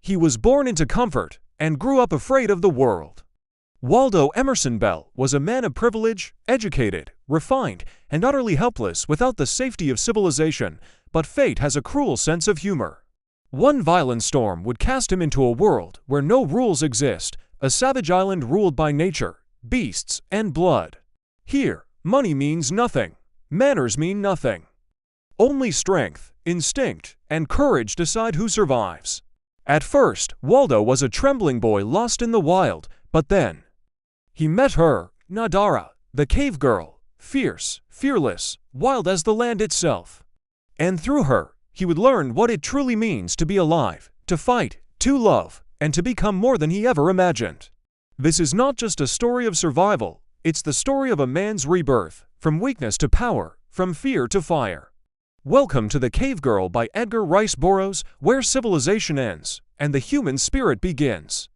He was born into comfort and grew up afraid of the world. Waldo Emerson Bell was a man of privilege, educated, refined, and utterly helpless without the safety of civilization, but fate has a cruel sense of humor. One violent storm would cast him into a world where no rules exist, a savage island ruled by nature, beasts, and blood. Here, money means nothing. Manners mean nothing. Only strength, instinct, and courage decide who survives. At first, Waldo was a trembling boy lost in the wild, but then he met her, Nadara, the cave girl, fierce, fearless, wild as the land itself. And through her, he would learn what it truly means to be alive, to fight, to love, and to become more than he ever imagined. This is not just a story of survival, it's the story of a man's rebirth, from weakness to power, from fear to fire. Welcome to The Cave Girl by Edgar Rice Burroughs, where civilization ends and the human spirit begins.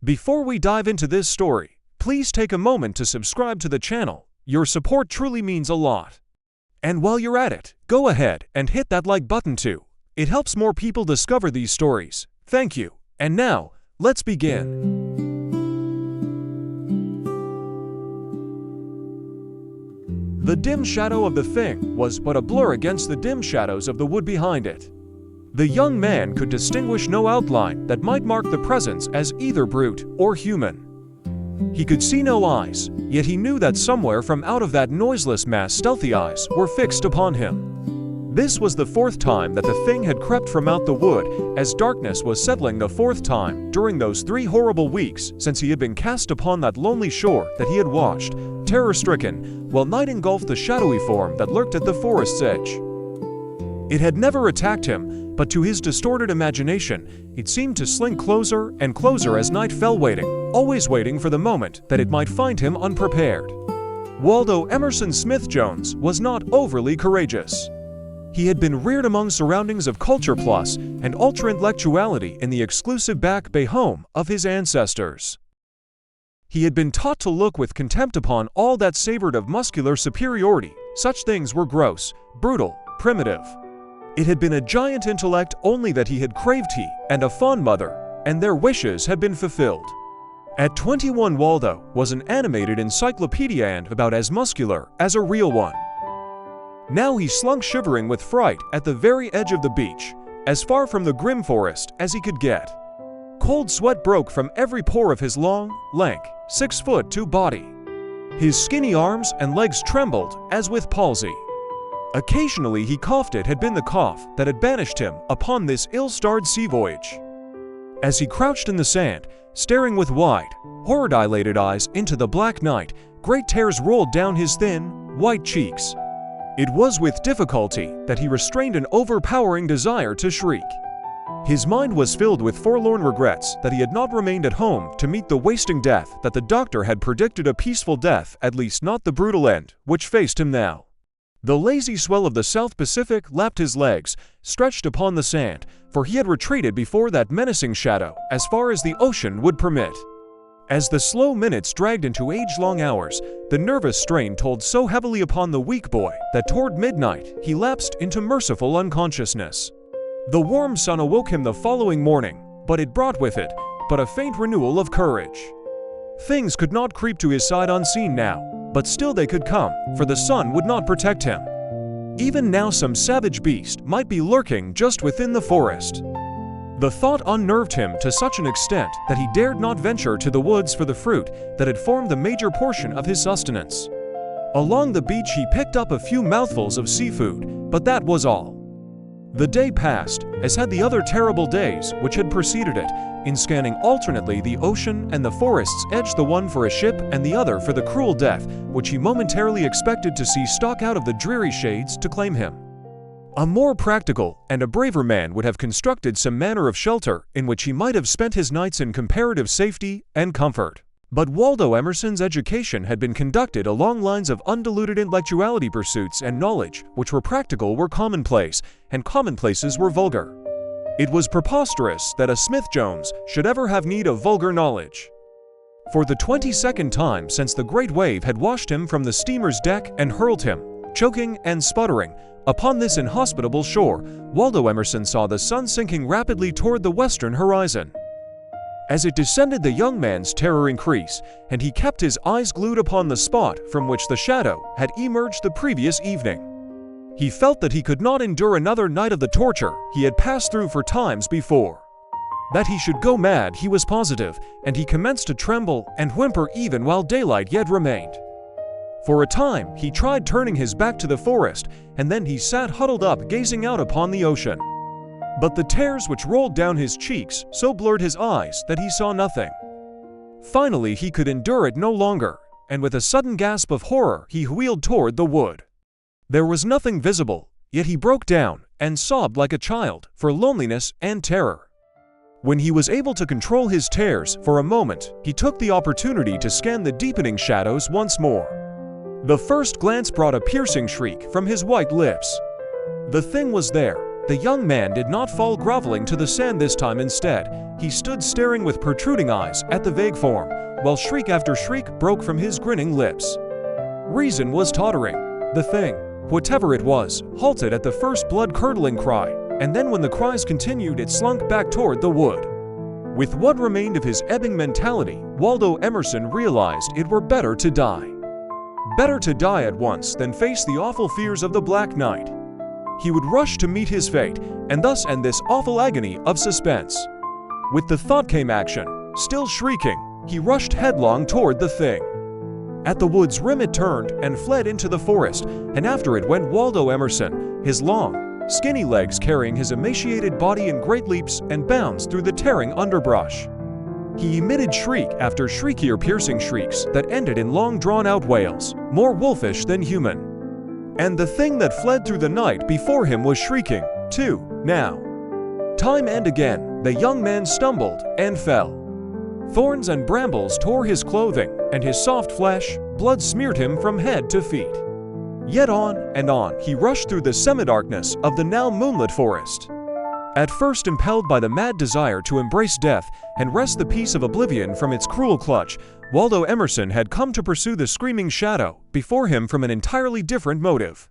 Before we dive into this story, please take a moment to subscribe to the channel. Your support truly means a lot. And while you're at it, go ahead and hit that like button too. It helps more people discover these stories. Thank you. And now, let's begin. The dim shadow of the thing was but a blur against the dim shadows of the wood behind it. The young man could distinguish no outline that might mark the presence as either brute or human. He could see no eyes, yet he knew that somewhere from out of that noiseless mass stealthy eyes were fixed upon him. This was the fourth time that the thing had crept from out the wood, as darkness was settling the fourth time during those 3 horrible weeks since he had been cast upon that lonely shore that he had watched, terror-stricken, while night engulfed the shadowy form that lurked at the forest's edge. It had never attacked him, but to his distorted imagination, it seemed to slink closer and closer as night fell, waiting, always waiting for the moment that it might find him unprepared. Waldo Emerson Smith Jones was not overly courageous. He had been reared among surroundings of culture plus and ultra-intellectuality in the exclusive Back Bay home of his ancestors. He had been taught to look with contempt upon all that savored of muscular superiority. Such things were gross, brutal, primitive. It had been a giant intellect only that he had craved, he and a fond mother, and their wishes had been fulfilled. At 21, Waldo was an animated encyclopedia and about as muscular as a real one. Now he slunk shivering with fright at the very edge of the beach, as far from the grim forest as he could get. Cold sweat broke from every pore of his long, lank, 6'2" body. His skinny arms and legs trembled as with palsy. Occasionally he coughed. It had been the cough that had banished him upon this ill-starred sea voyage. As he crouched in the sand, staring with wide, horror-dilated eyes into the black night, great tears rolled down his thin, white cheeks. It was with difficulty that he restrained an overpowering desire to shriek. His mind was filled with forlorn regrets that he had not remained at home to meet the wasting death that the doctor had predicted, a peaceful death, at least not the brutal end, which faced him now. The lazy swell of the South Pacific lapped his legs, stretched upon the sand, for he had retreated before that menacing shadow as far as the ocean would permit. As the slow minutes dragged into age-long hours, the nervous strain told so heavily upon the weak boy that toward midnight he lapsed into merciful unconsciousness. The warm sun awoke him the following morning, but it brought with it but a faint renewal of courage. Things could not creep to his side unseen now, but still they could come, for the sun would not protect him. Even now some savage beast might be lurking just within the forest. The thought unnerved him to such an extent that he dared not venture to the woods for the fruit that had formed the major portion of his sustenance. Along the beach he picked up a few mouthfuls of seafood, but that was all. The day passed, as had the other terrible days which had preceded it, in scanning alternately the ocean and the forest's edge, the one for a ship and the other for the cruel death which he momentarily expected to see stalk out of the dreary shades to claim him. A more practical and a braver man would have constructed some manner of shelter in which he might have spent his nights in comparative safety and comfort. But Waldo Emerson's education had been conducted along lines of undiluted intellectuality. Pursuits and knowledge which were practical were commonplace, and commonplaces were vulgar. It was preposterous that a Smith Jones should ever have need of vulgar knowledge. For the 22nd time since the great wave had washed him from the steamer's deck and hurled him, choking and sputtering. Upon this inhospitable shore, Waldo Emerson saw the sun sinking rapidly toward the western horizon. As it descended, the young man's terror increased, and he kept his eyes glued upon the spot from which the shadow had emerged the previous evening. He felt that he could not endure another night of the torture he had passed through for times before. That he should go mad, he was positive, and he commenced to tremble and whimper even while daylight yet remained. For a time, he tried turning his back to the forest, and then he sat huddled up gazing out upon the ocean. But the tears which rolled down his cheeks so blurred his eyes that he saw nothing. Finally, he could endure it no longer, and with a sudden gasp of horror, he wheeled toward the wood. There was nothing visible, yet he broke down and sobbed like a child for loneliness and terror. When he was able to control his tears for a moment, he took the opportunity to scan the deepening shadows once more. The first glance brought a piercing shriek from his white lips. The thing was there. The young man did not fall groveling to the sand this time. Instead, he stood staring with protruding eyes at the vague form, while shriek after shriek broke from his grinning lips. Reason was tottering. The thing, whatever it was, halted at the first blood-curdling cry, and then when the cries continued, it slunk back toward the wood. With what remained of his ebbing mentality, Waldo Emerson realized it were better to die. Better to die at once than face the awful fears of the Black Night. He would rush to meet his fate, and thus end this awful agony of suspense. With the thought came action. Still shrieking, he rushed headlong toward the thing. At the wood's rim it turned and fled into the forest, and after it went Waldo Emerson, his long, skinny legs carrying his emaciated body in great leaps and bounds through the tearing underbrush. He emitted shriek after shriekier piercing shrieks that ended in long drawn-out wails, more wolfish than human. And the thing that fled through the night before him was shrieking, too, now. Time and again, the young man stumbled and fell. Thorns and brambles tore his clothing, and his soft flesh, blood smeared him from head to feet. Yet on and on he rushed through the semi-darkness of the now moonlit forest. At first impelled by the mad desire to embrace death and wrest the peace of oblivion from its cruel clutch, Waldo Emerson had come to pursue the screaming shadow before him from an entirely different motive.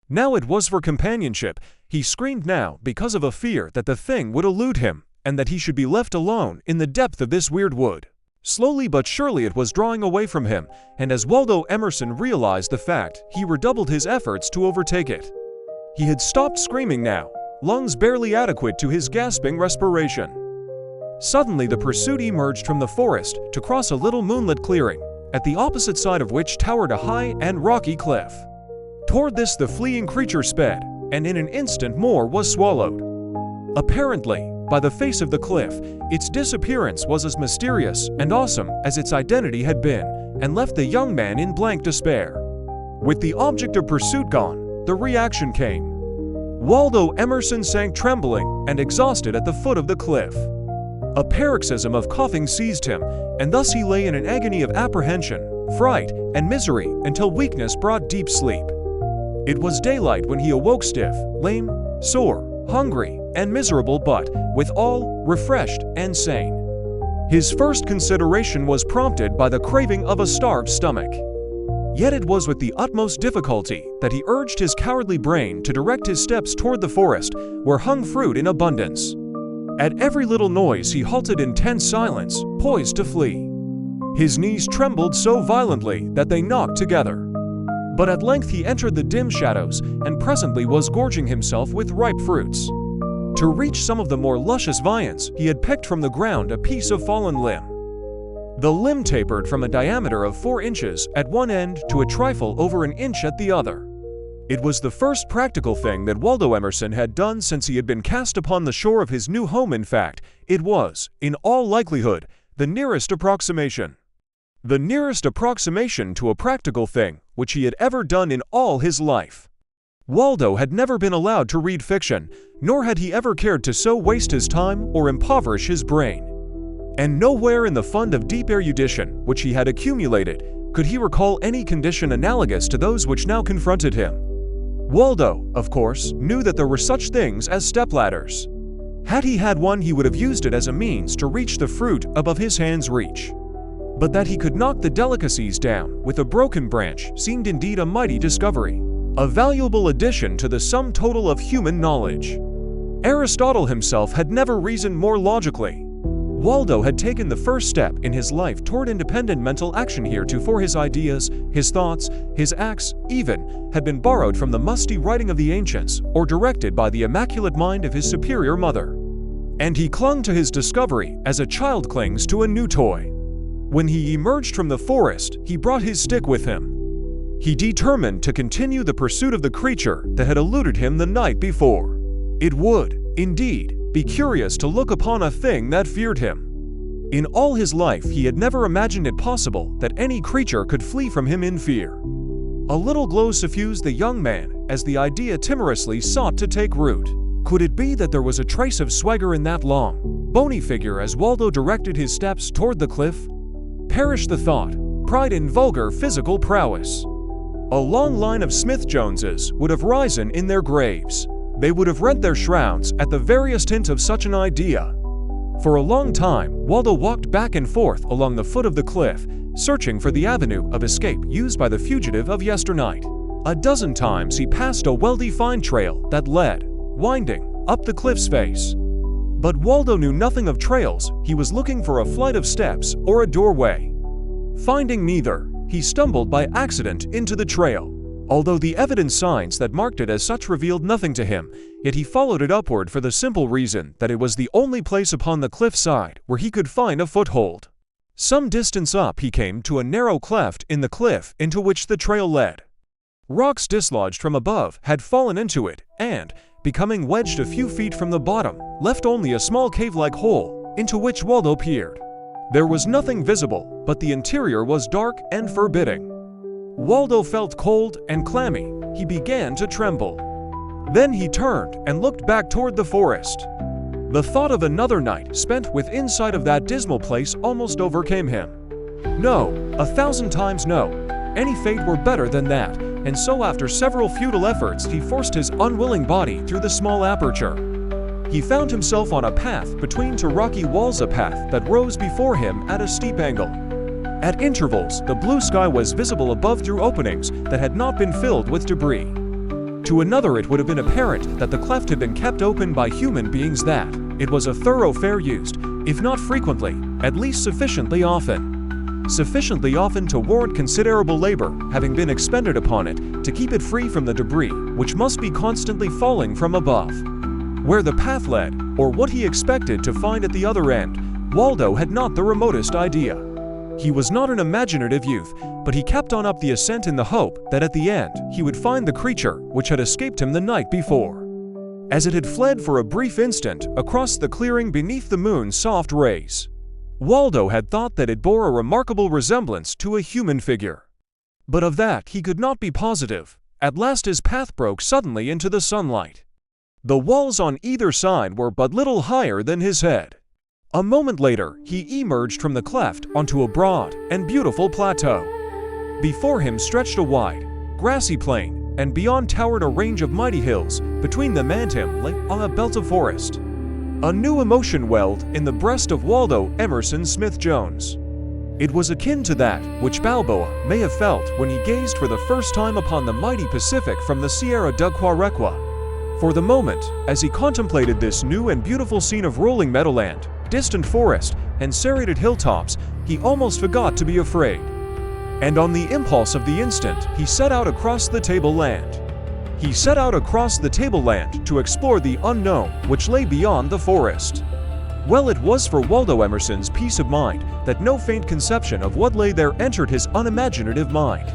Now it was for companionship. He screamed now because of a fear that the thing would elude him and that he should be left alone in the depth of this weird wood. Slowly but surely it was drawing away from him, and as Waldo Emerson realized the fact, he redoubled his efforts to overtake it. He had stopped screaming now, lungs barely adequate to his gasping respiration. Suddenly the pursuit emerged from the forest to cross a little moonlit clearing, at the opposite side of which towered a high and rocky cliff. Toward this the fleeing creature sped, and in an instant more was swallowed. Apparently, by the face of the cliff, its disappearance was as mysterious and awesome as its identity had been, and left the young man in blank despair. With the object of pursuit gone, the reaction came. Waldo Emerson sank trembling and exhausted at the foot of the cliff. A paroxysm of coughing seized him, and thus he lay in an agony of apprehension, fright, and misery until weakness brought deep sleep. It was daylight when he awoke stiff, lame, sore, hungry, and miserable, but, withal, refreshed and sane. His first consideration was prompted by the craving of a starved stomach. Yet it was with the utmost difficulty that he urged his cowardly brain to direct his steps toward the forest, where hung fruit in abundance. At every little noise he halted in tense silence, poised to flee. His knees trembled so violently that they knocked together. But at length he entered the dim shadows, and presently was gorging himself with ripe fruits. To reach some of the more luscious viands, he had picked from the ground a piece of fallen limb. The limb tapered from a diameter of 4 inches at one end to a trifle over an inch at the other. It was the first practical thing that Waldo Emerson had done since he had been cast upon the shore of his new home. In fact, it was, in all likelihood, the nearest approximation. The nearest approximation to a practical thing which he had ever done in all his life. Waldo had never been allowed to read fiction, nor had he ever cared to so waste his time or impoverish his brain. And nowhere in the fund of deep erudition which he had accumulated could he recall any condition analogous to those which now confronted him. Waldo, of course, knew that there were such things as stepladders. Had he had one, he would have used it as a means to reach the fruit above his hand's reach. But that he could knock the delicacies down with a broken branch seemed indeed a mighty discovery. a valuable addition to the sum total of human knowledge. Aristotle himself had never reasoned more logically. Waldo had taken the first step in his life toward independent mental action heretofore. His ideas, his thoughts, his acts, even, had been borrowed from the musty writing of the ancients or directed by the immaculate mind of his superior mother. And he clung to his discovery as a child clings to a new toy. When he emerged from the forest, he brought his stick with him. He determined to continue the pursuit of the creature that had eluded him the night before. It would, indeed, be curious to look upon a thing that feared him. In all his life, he had never imagined it possible that any creature could flee from him in fear. A little glow suffused the young man as the idea timorously sought to take root. Could it be that there was a trace of swagger in that long, bony figure as Waldo directed his steps toward the cliff? Perish the thought, pride in vulgar physical prowess. A long line of Smith Joneses would have risen in their graves. They would have rent their shrouds at the veriest hint of such an idea. For a long time, Waldo walked back and forth along the foot of the cliff, searching for the avenue of escape used by the fugitive of yesternight. A dozen times he passed a well-defined trail that led, winding, up the cliff's face. But Waldo knew nothing of trails. He was looking for a flight of steps or a doorway. Finding neither, he stumbled by accident into the trail. Although the evident signs that marked it as such revealed nothing to him, yet he followed it upward for the simple reason that it was the only place upon the cliffside where he could find a foothold. Some distance up he came to a narrow cleft in the cliff into which the trail led. Rocks dislodged from above had fallen into it and, becoming wedged a few feet from the bottom, left only a small cave-like hole into which Waldo peered. There was nothing visible, but the interior was dark and forbidding. Waldo felt cold and clammy. He began to tremble. Then he turned and looked back toward the forest. The thought of another night spent within sight of that dismal place almost overcame him. No, 1,000 times no. Any fate were better than that, and so after several futile efforts he forced his unwilling body through the small aperture. He found himself on a path between two rocky walls, a path that rose before him at a steep angle. At intervals, the blue sky was visible above through openings that had not been filled with debris. To another it would have been apparent that the cleft had been kept open by human beings, that it was a thoroughfare used, if not frequently, at least sufficiently often. Sufficiently often to warrant considerable labor having been expended upon it to keep it free from the debris which must be constantly falling from above. Where the path led, or what he expected to find at the other end, Waldo had not the remotest idea. He was not an imaginative youth, but he kept on up the ascent in the hope that at the end he would find the creature which had escaped him the night before. As it had fled for a brief instant across the clearing beneath the moon's soft rays, Waldo had thought that it bore a remarkable resemblance to a human figure. But of that he could not be positive. At last his path broke suddenly into the sunlight. The walls on either side were but little higher than his head. A moment later, he emerged from the cleft onto a broad and beautiful plateau. Before him stretched a wide, grassy plain, and beyond towered a range of mighty hills. Between them and him lay a belt of forest. A new emotion welled in the breast of Waldo Emerson Smith Jones. It was akin to that which Balboa may have felt when he gazed for the first time upon the mighty Pacific from the Sierra de Quarequa. For the moment, as he contemplated this new and beautiful scene of rolling meadowland, distant forest, and serrated hilltops, he almost forgot to be afraid. And on the impulse of the instant, he set out across the tableland. He set out across the tableland to explore the unknown which lay beyond the forest. Well, it was for Waldo Emerson's peace of mind that no faint conception of what lay there entered his unimaginative mind.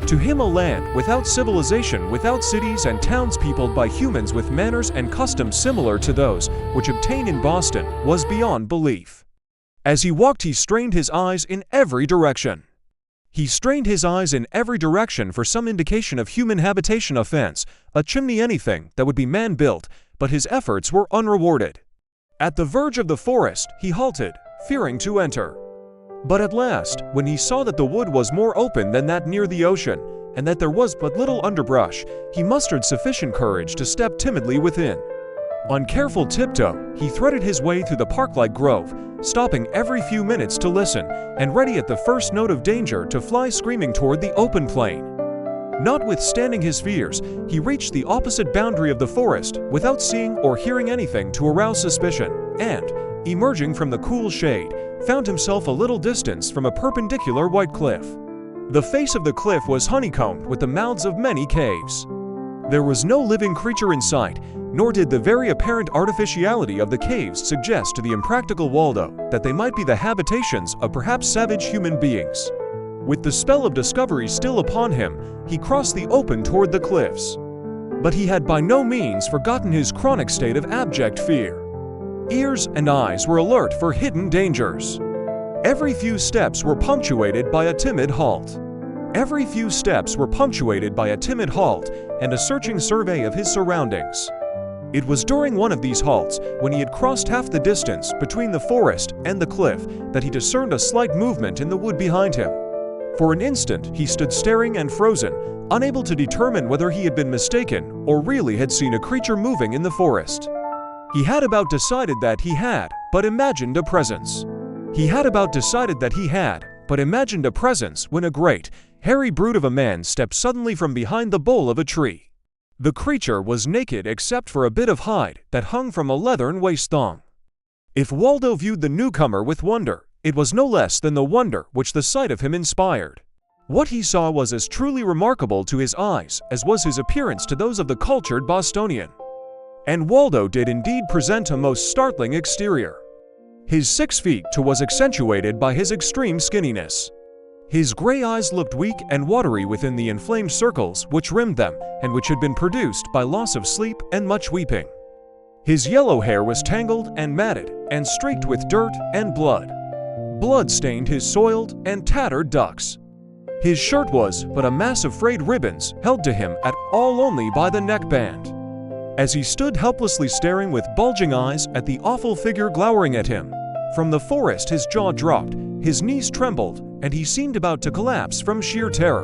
To him, a land without civilization, without cities and towns peopled by humans with manners and customs similar to those which obtain in Boston, was beyond belief. As he walked, he strained his eyes in every direction. He strained his eyes in every direction for some indication of human habitation, a fence, a chimney, anything that would be man-built, but his efforts were unrewarded. At the verge of the forest, he halted, fearing to enter. But at last, when he saw that the wood was more open than that near the ocean, and that there was but little underbrush, he mustered sufficient courage to step timidly within. On careful tiptoe, he threaded his way through the park-like grove, stopping every few minutes to listen, and ready at the first note of danger to fly screaming toward the open plain. Notwithstanding his fears, he reached the opposite boundary of the forest without seeing or hearing anything to arouse suspicion, and, emerging from the cool shade, found himself a little distance from a perpendicular white cliff. The face of the cliff was honeycombed with the mouths of many caves. There was no living creature in sight, nor did the very apparent artificiality of the caves suggest to the impractical Waldo that they might be the habitations of perhaps savage human beings. With the spell of discovery still upon him, he crossed the open toward the cliffs. But he had by no means forgotten his chronic state of abject fear. Ears and eyes were alert for hidden dangers. Every few steps were punctuated by a timid halt. Every few steps were punctuated by a timid halt and a searching survey of his surroundings. It was during one of these halts, when he had crossed half the distance between the forest and the cliff, that he discerned a slight movement in the wood behind him. For an instant, he stood staring and frozen, unable to determine whether he had been mistaken or really had seen a creature moving in the forest. He had about decided that he had, but imagined a presence. He had about decided that he had, but imagined a presence when a great, hairy brute of a man stepped suddenly from behind the bole of a tree. The creature was naked except for a bit of hide that hung from a leathern waist thong. If Waldo viewed the newcomer with wonder, it was no less than the wonder which the sight of him inspired. What he saw was as truly remarkable to his eyes as was his appearance to those of the cultured Bostonian. And Waldo did indeed present a most startling exterior. His 6 feet 2 was accentuated by his extreme skinniness. His gray eyes looked weak and watery within the inflamed circles which rimmed them and which had been produced by loss of sleep and much weeping. His yellow hair was tangled and matted and streaked with dirt and blood. Blood stained his soiled and tattered ducks. His shirt was but a mass of frayed ribbons held to him at all only by the neckband. As he stood helplessly staring with bulging eyes at the awful figure glowering at him, from the forest his jaw dropped, his knees trembled, and he seemed about to collapse from sheer terror.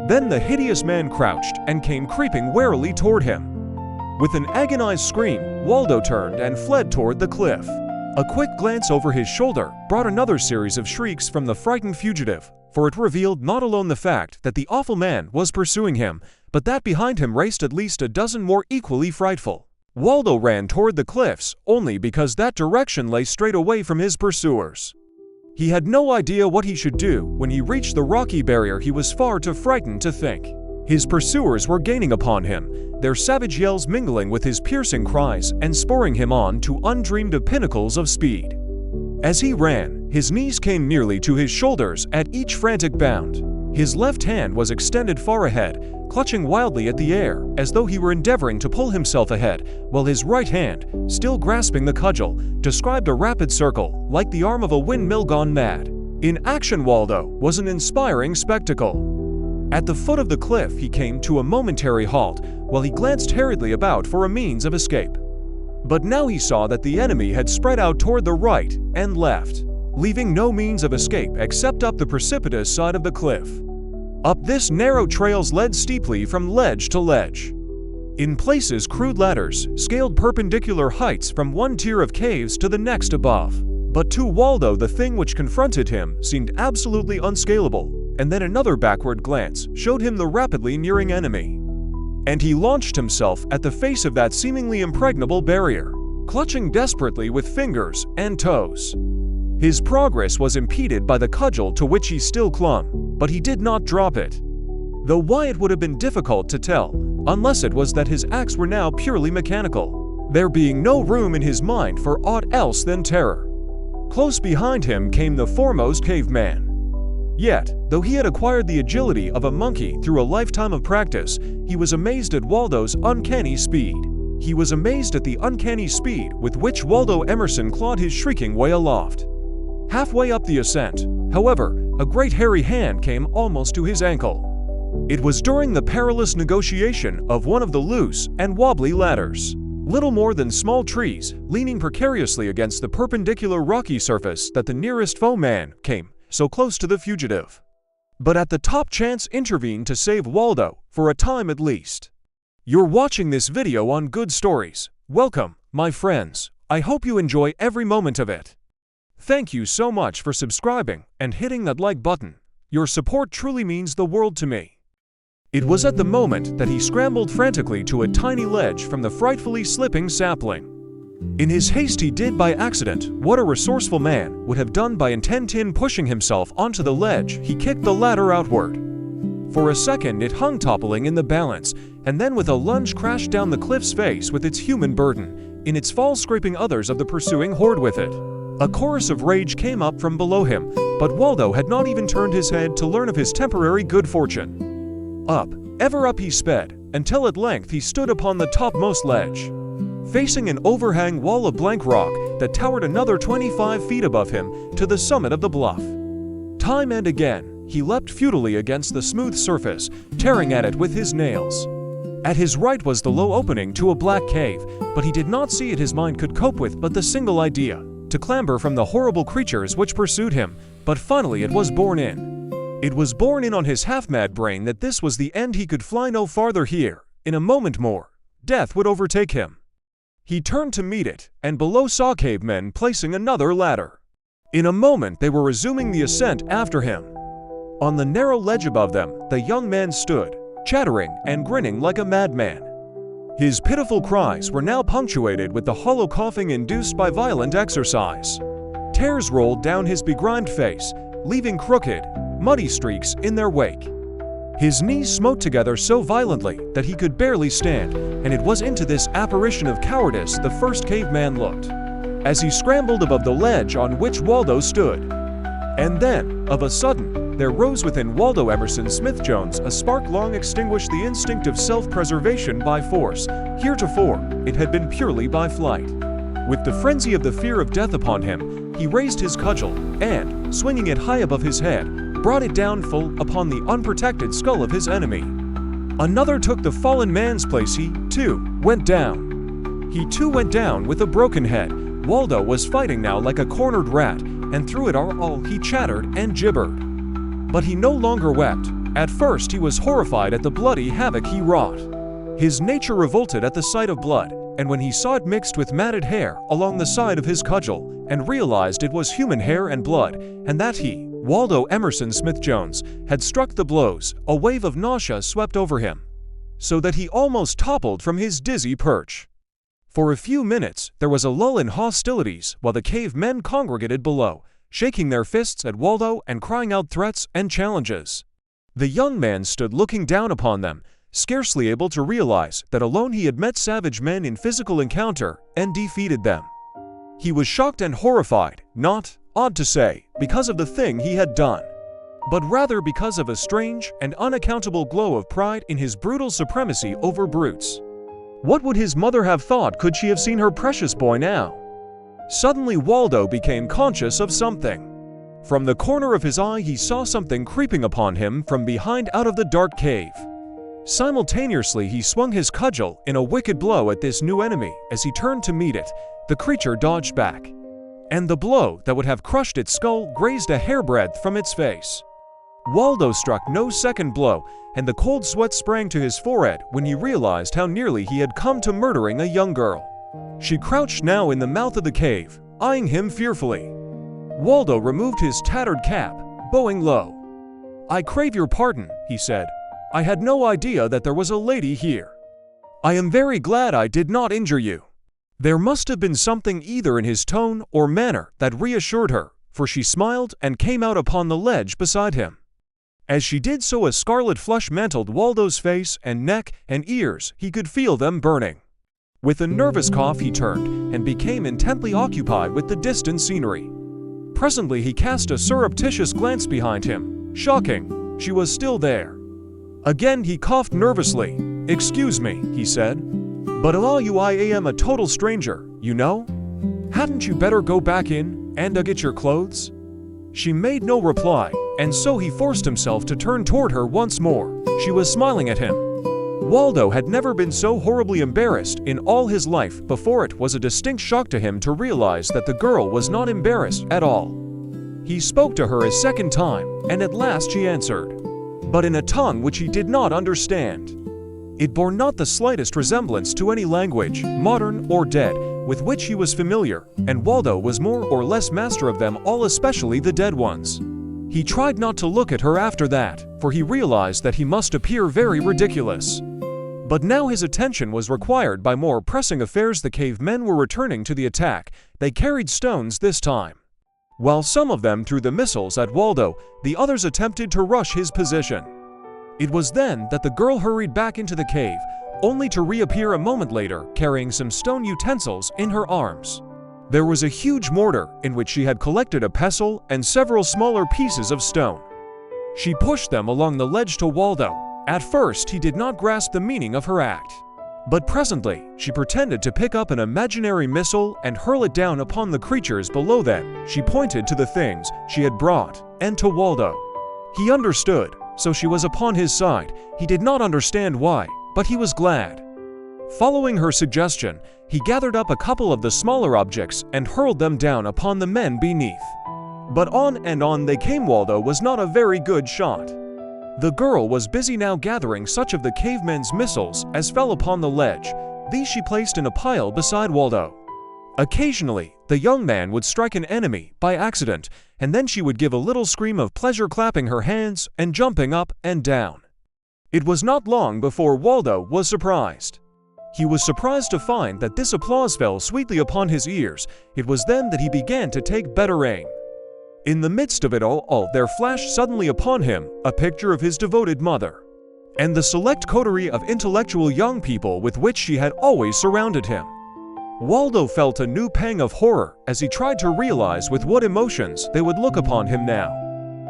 Then the hideous man crouched and came creeping warily toward him. With an agonized scream, Waldo turned and fled toward the cliff. A quick glance over his shoulder brought another series of shrieks from the frightened fugitive, for it revealed not alone the fact that the awful man was pursuing him, but that behind him raced at least a dozen more equally frightful. Waldo ran toward the cliffs only because that direction lay straight away from his pursuers. He had no idea what he should do when he reached the rocky barrier. He was far too frightened to think. His pursuers were gaining upon him, their savage yells mingling with his piercing cries and spurring him on to undreamed-of pinnacles of speed. As he ran, his knees came nearly to his shoulders at each frantic bound. His left hand was extended far ahead, clutching wildly at the air as though he were endeavoring to pull himself ahead, while his right hand, still grasping the cudgel, described a rapid circle like the arm of a windmill gone mad. In action, Waldo was an inspiring spectacle. At the foot of the cliff he came to a momentary halt while he glanced hurriedly about for a means of escape. But now he saw that the enemy had spread out toward the right and left, leaving no means of escape except up the precipitous side of the cliff. Up this narrow trails led steeply from ledge to ledge. In places crude ladders scaled perpendicular heights from one tier of caves to the next above. But to Waldo the thing which confronted him seemed absolutely unscalable, and then another backward glance showed him the rapidly nearing enemy. And he launched himself at the face of that seemingly impregnable barrier, clutching desperately with fingers and toes. His progress was impeded by the cudgel to which he still clung, but he did not drop it. Though why it would have been difficult to tell, unless it was that his acts were now purely mechanical, there being no room in his mind for aught else than terror. Close behind him came the foremost caveman. Yet, though he had acquired the agility of a monkey through a lifetime of practice, he was amazed at Waldo's uncanny speed. He was amazed at the uncanny speed with which Waldo Emerson clawed his shrieking way aloft. Halfway up the ascent, however, a great hairy hand came almost to his ankle. It was during the perilous negotiation of one of the loose and wobbly ladders. Little more than small trees, leaning precariously against the perpendicular rocky surface, that the nearest foeman came so close to the fugitive. But at the top chance intervened to save Waldo, for a time at least. You're watching this video on Good Stories. Welcome, my friends. I hope you enjoy every moment of it. Thank you so much for subscribing and hitting that like button. Your support truly means the world to me. It was at the moment that he scrambled frantically to a tiny ledge from the frightfully slipping sapling. In his haste he did by accident what a resourceful man would have done by intent. In pushing himself onto the ledge, he kicked the ladder outward. For a second it hung toppling in the balance, and then with a lunge crashed down the cliff's face with its human burden, in its fall scraping others of the pursuing horde with it. A chorus of rage came up from below him, but Waldo had not even turned his head to learn of his temporary good fortune. Up, ever up he sped, until at length he stood upon the topmost ledge, facing an overhang wall of blank rock that towered another 25 feet above him to the summit of the bluff. Time and again, he leapt futilely against the smooth surface, tearing at it with his nails. At his right was the low opening to a black cave, but he did not see it. His mind could cope with but the single idea, to clamber from the horrible creatures which pursued him, but finally it was borne in. It was borne in on his half-mad brain that this was the end. He could fly no farther here. In a moment more, death would overtake him. He turned to meet it, and below saw cavemen placing another ladder. In a moment they were resuming the ascent after him. On the narrow ledge above them, the young man stood, chattering and grinning like a madman. His pitiful cries were now punctuated with the hollow coughing induced by violent exercise. Tears rolled down his begrimed face, leaving crooked, muddy streaks in their wake. His knees smote together so violently that he could barely stand, and it was into this apparition of cowardice the first caveman looked, as he scrambled above the ledge on which Waldo stood. And then, of a sudden, there rose within Waldo Emerson Smith Jones a spark long extinguished the instinct of self-preservation by force. Heretofore, it had been purely by flight. With the frenzy of the fear of death upon him, he raised his cudgel, and, swinging it high above his head, brought it down full upon the unprotected skull of his enemy. Another took the fallen man's place. He, too, went down. He too went down with a broken head. Waldo was fighting now like a cornered rat, and through it all he chattered and gibbered. But he no longer wept. At first he was horrified at the bloody havoc he wrought. His nature revolted at the sight of blood, and when he saw it mixed with matted hair along the side of his cudgel, and realized it was human hair and blood, and that he, Waldo Emerson Smith Jones, had struck the blows, a wave of nausea swept over him, so that he almost toppled from his dizzy perch. For a few minutes there was a lull in hostilities while the cave men congregated below, shaking their fists at Waldo and crying out threats and challenges. The young man stood looking down upon them, scarcely able to realize that alone he had met savage men in physical encounter and defeated them. He was shocked and horrified, not, odd to say, because of the thing he had done, but rather because of a strange and unaccountable glow of pride in his brutal supremacy over brutes. What would his mother have thought could she have seen her precious boy now? Suddenly Waldo became conscious of something. From the corner of his eye he saw something creeping upon him from behind out of the dark cave. Simultaneously he swung his cudgel in a wicked blow at this new enemy. As he turned to meet it, the creature dodged back, and the blow that would have crushed its skull grazed a hairbreadth from its face. Waldo struck no second blow, and the cold sweat sprang to his forehead when he realized how nearly he had come to murdering a young girl. She crouched now in the mouth of the cave, eyeing him fearfully. Waldo removed his tattered cap, bowing low. "I crave your pardon," he said. "I had no idea that there was a lady here. I am very glad I did not injure you." There must have been something either in his tone or manner that reassured her, for she smiled and came out upon the ledge beside him. As she did so, a scarlet flush mantled Waldo's face and neck and ears. He could feel them burning. With a nervous cough he turned and became intently occupied with the distant scenery. Presently he cast a surreptitious glance behind him. Shocking, she was still there. Again he coughed nervously. "Excuse me," he said, "but I am a total stranger, you know? Hadn't you better go back in and get your clothes?" She made no reply, and so he forced himself to turn toward her once more. She was smiling at him. Waldo had never been so horribly embarrassed in all his life before. It was a distinct shock to him to realize that the girl was not embarrassed at all. He spoke to her a second time, and at last she answered, but in a tongue which he did not understand. It bore not the slightest resemblance to any language, modern or dead, with which he was familiar, and Waldo was more or less master of them all, especially the dead ones. He tried not to look at her after that, for he realized that he must appear very ridiculous. But now his attention was required by more pressing affairs. The cavemen were returning to the attack. They carried stones this time. While some of them threw the missiles at Waldo, the others attempted to rush his position. It was then that the girl hurried back into the cave, only to reappear a moment later carrying some stone utensils in her arms. There was a huge mortar in which she had collected a pestle and several smaller pieces of stone. She pushed them along the ledge to Waldo. At first, he did not grasp the meaning of her act. But presently, she pretended to pick up an imaginary missile and hurl it down upon the creatures below them. She pointed to the things she had brought and to Waldo. He understood, so she was upon his side. He did not understand why, but he was glad. Following her suggestion, he gathered up a couple of the smaller objects and hurled them down upon the men beneath. But on and on they came. Waldo was not a very good shot. The girl was busy now gathering such of the cavemen's missiles as fell upon the ledge. These she placed in a pile beside Waldo. Occasionally, the young man would strike an enemy by accident, and then she would give a little scream of pleasure, clapping her hands and jumping up and down. It was not long before Waldo was surprised. He was surprised to find that this applause fell sweetly upon his ears. It was then that he began to take better aim. In the midst of it all, there flashed suddenly upon him a picture of his devoted mother, and the select coterie of intellectual young people with which she had always surrounded him. Waldo felt a new pang of horror as he tried to realize with what emotions they would look upon him now.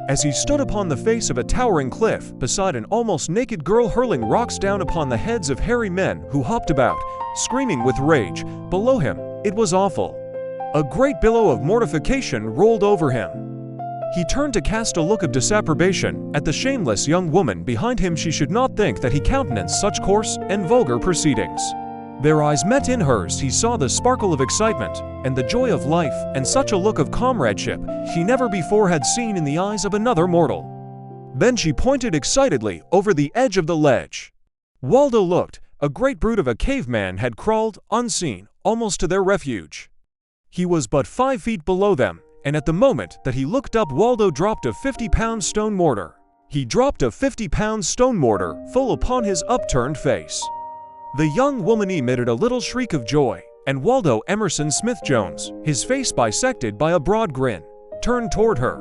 As he stood upon the face of a towering cliff beside an almost naked girl hurling rocks down upon the heads of hairy men who hopped about, screaming with rage, below him, it was awful. A great billow of mortification rolled over him. He turned to cast a look of disapprobation at the shameless young woman behind him. She should not think that he countenanced such coarse and vulgar proceedings. Their eyes met in hers. He saw the sparkle of excitement and the joy of life, and such a look of comradeship he never before had seen in the eyes of another mortal. Then she pointed excitedly over the edge of the ledge. Waldo looked. A great brute of a caveman had crawled, unseen, almost to their refuge. He was but 5 feet below them, and at the moment that he looked up, Waldo dropped a 50-pound stone mortar. He dropped a 50-pound stone mortar full upon his upturned face. The young woman emitted a little shriek of joy, and Waldo Emerson Smith Jones, his face bisected by a broad grin, turned toward her.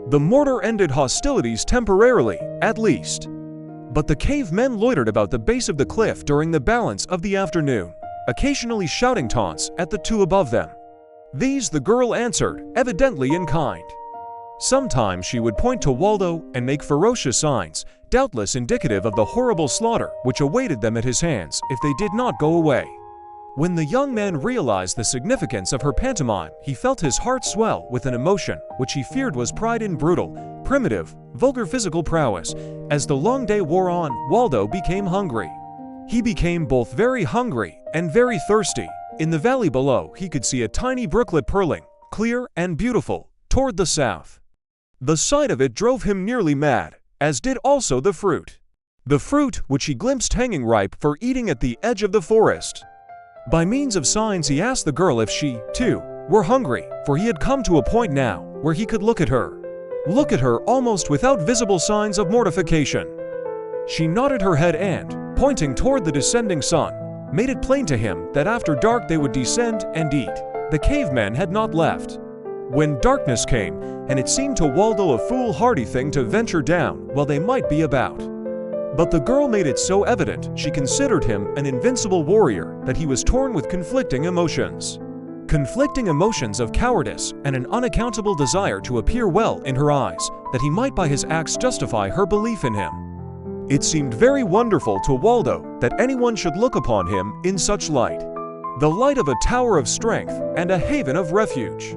The mortar ended hostilities temporarily, at least. But the cavemen loitered about the base of the cliff during the balance of the afternoon, occasionally shouting taunts at the two above them. These the girl answered, evidently in kind. Sometimes she would point to Waldo and make ferocious signs, doubtless indicative of the horrible slaughter which awaited them at his hands if they did not go away. When the young man realized the significance of her pantomime, he felt his heart swell with an emotion which he feared was pride in brutal, primitive, vulgar physical prowess. As the long day wore on, Waldo became hungry. He became both very hungry and very thirsty. In the valley below, he could see a tiny brooklet purling, clear and beautiful, toward the south. The sight of it drove him nearly mad, as did also the fruit. The fruit which he glimpsed hanging ripe for eating at the edge of the forest. By means of signs he asked the girl if she, too, were hungry, for he had come to a point now where he could look at her almost without visible signs of mortification. She nodded her head and, pointing toward the descending sun, made it plain to him that after dark they would descend and eat. The cavemen had not left. When darkness came, and it seemed to Waldo a foolhardy thing to venture down while they might be about. But the girl made it so evident she considered him an invincible warrior that he was torn with conflicting emotions. Conflicting emotions of cowardice and an unaccountable desire to appear well in her eyes, that he might by his acts justify her belief in him. It seemed very wonderful to Waldo that anyone should look upon him in such light, the light of a tower of strength and a haven of refuge.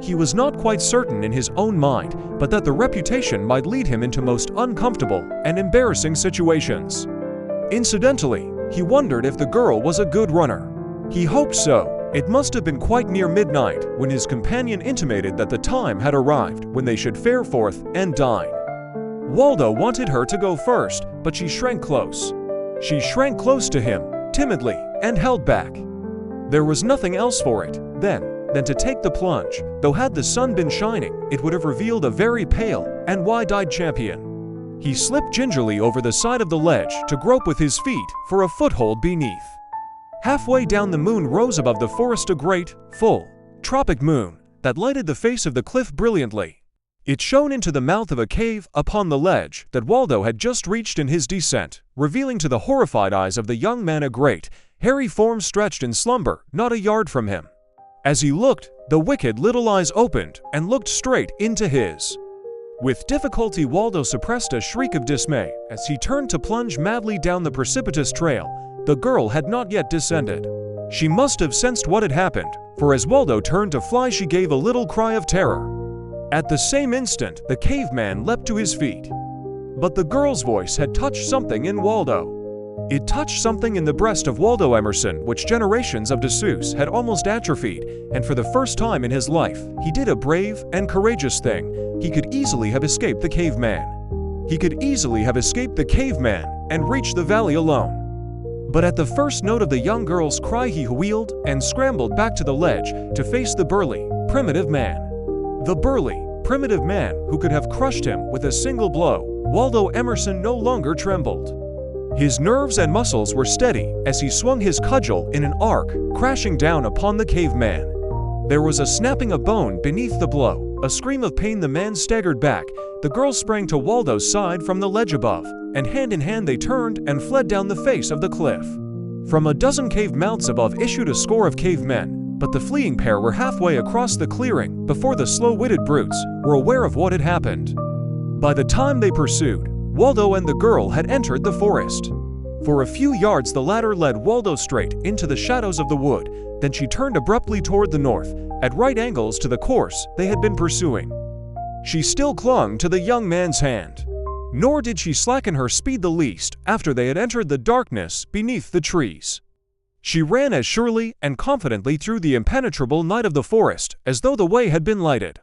He was not quite certain in his own mind, but that the reputation might lead him into most uncomfortable and embarrassing situations. Incidentally, he wondered if the girl was a good runner. He hoped so. It must have been quite near midnight when his companion intimated that the time had arrived when they should fare forth and dine. Waldo wanted her to go first, but she shrank close. She shrank close to him, timidly, and held back. There was nothing else for it, then, than to take the plunge, though had the sun been shining, it would have revealed a very pale and wide-eyed champion. He slipped gingerly over the side of the ledge to grope with his feet for a foothold beneath. Halfway down, the moon rose above the forest, a great, full, tropic moon that lighted the face of the cliff brilliantly. It shone into the mouth of a cave upon the ledge that Waldo had just reached in his descent, revealing to the horrified eyes of the young man a great, hairy form stretched in slumber not a yard from him. As he looked, the wicked little eyes opened and looked straight into his. With difficulty, Waldo suppressed a shriek of dismay as he turned to plunge madly down the precipitous trail. The girl had not yet descended. She must have sensed what had happened, for as Waldo turned to fly, she gave a little cry of terror. At the same instant, the caveman leapt to his feet. But the girl's voice had touched something in Waldo. It touched something in the breast of Waldo Emerson which generations of Dessous had almost atrophied, and for the first time in his life, he did a brave and courageous thing. He could easily have escaped the caveman. He could easily have escaped the caveman and reached the valley alone. But at the first note of the young girl's cry, he wheeled and scrambled back to the ledge to face the burly, primitive man. The burly, primitive man who could have crushed him with a single blow. Waldo Emerson no longer trembled. His nerves and muscles were steady as he swung his cudgel in an arc, crashing down upon the caveman. There was a snapping of bone beneath the blow, a scream of pain. The man staggered back. The girl sprang to Waldo's side from the ledge above, and hand in hand they turned and fled down the face of the cliff. From a dozen cave mouths above issued a score of cavemen, but the fleeing pair were halfway across the clearing before the slow-witted brutes were aware of what had happened. By the time they pursued, Waldo and the girl had entered the forest. For a few yards the latter led Waldo straight into the shadows of the wood, then she turned abruptly toward the north, at right angles to the course they had been pursuing. She still clung to the young man's hand. Nor did she slacken her speed the least after they had entered the darkness beneath the trees. She ran as surely and confidently through the impenetrable night of the forest as though the way had been lighted.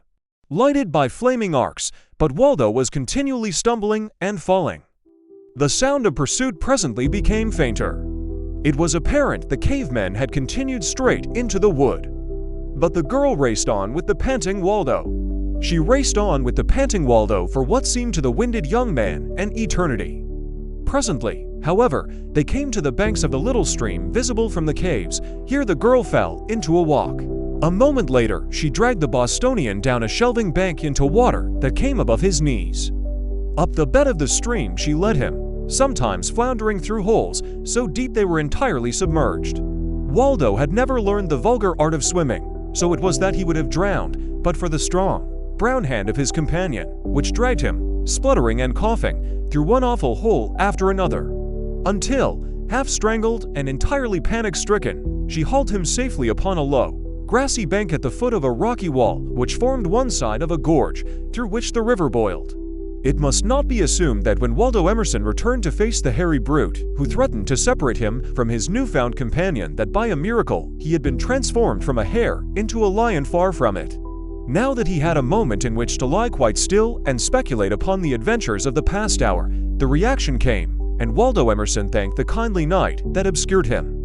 Lighted by flaming arcs, but Waldo was continually stumbling and falling. The sound of pursuit presently became fainter. It was apparent the cavemen had continued straight into the wood. But the girl raced on with the panting Waldo. She raced on with the panting Waldo for what seemed to the winded young man an eternity. Presently, however, they came to the banks of the little stream visible from the caves. Here the girl fell into a walk. A moment later, she dragged the Bostonian down a shelving bank into water that came above his knees. Up the bed of the stream she led him, sometimes floundering through holes so deep they were entirely submerged. Waldo had never learned the vulgar art of swimming, so it was that he would have drowned but for the strong, brown hand of his companion, which dragged him, spluttering and coughing, through one awful hole after another, until, half strangled and entirely panic-stricken, she hauled him safely upon a low, grassy bank at the foot of a rocky wall which formed one side of a gorge through which the river boiled. It must not be assumed that when Waldo Emerson returned to face the hairy brute who threatened to separate him from his newfound companion that by a miracle he had been transformed from a hare into a lion. Far from it. Now that he had a moment in which to lie quite still and speculate upon the adventures of the past hour, the reaction came, and Waldo Emerson thanked the kindly night that obscured him.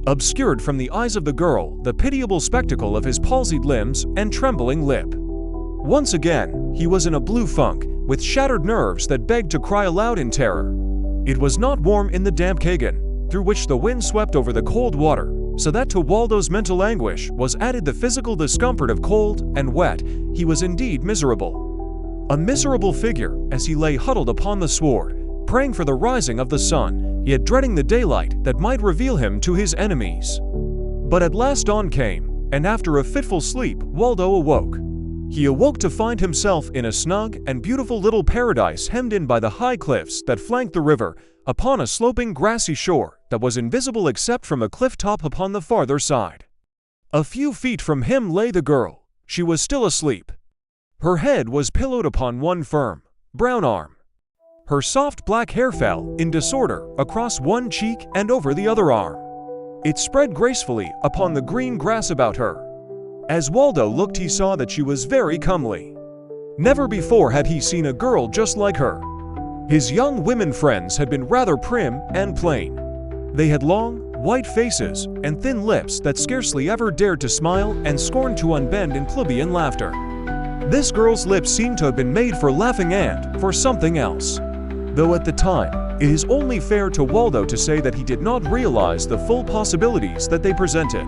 Obscured from the eyes of the girl the pitiable spectacle of his palsied limbs and trembling lip. Once again, he was in a blue funk, with shattered nerves that begged to cry aloud in terror. It was not warm in the damp kagan, through which the wind swept over the cold water, so that to Waldo's mental anguish was added the physical discomfort of cold and wet. He was indeed miserable. A miserable figure as he lay huddled upon the sward, praying for the rising of the sun, yet dreading the daylight that might reveal him to his enemies. But at last dawn came, and after a fitful sleep, Waldo awoke. He awoke to find himself in a snug and beautiful little paradise hemmed in by the high cliffs that flanked the river, upon a sloping grassy shore that was invisible except from a cliff top upon the farther side. A few feet from him lay the girl. She was still asleep. Her head was pillowed upon one firm, brown arm. Her soft black hair fell in disorder across one cheek and over the other arm. It spread gracefully upon the green grass about her. As Waldo looked, he saw that she was very comely. Never before had he seen a girl just like her. His young women friends had been rather prim and plain. They had long, white faces, and thin lips that scarcely ever dared to smile and scorned to unbend in plebeian laughter. This girl's lips seemed to have been made for laughing and for something else. Though at the time, it is only fair to Waldo to say that he did not realize the full possibilities that they presented.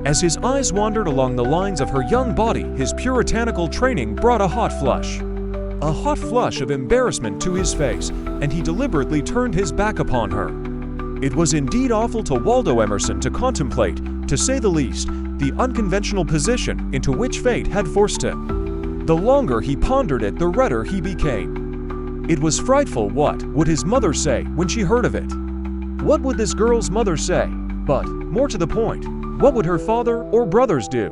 As his eyes wandered along the lines of her young body, his puritanical training brought a hot flush of embarrassment to his face, and he deliberately turned his back upon her. It was indeed awful to Waldo Emerson to contemplate, to say the least, the unconventional position into which fate had forced him. The longer he pondered it, the redder he became. It was frightful. What would his mother say when she heard of it? What would this girl's mother say? But, more to the point, what would her father or brothers do?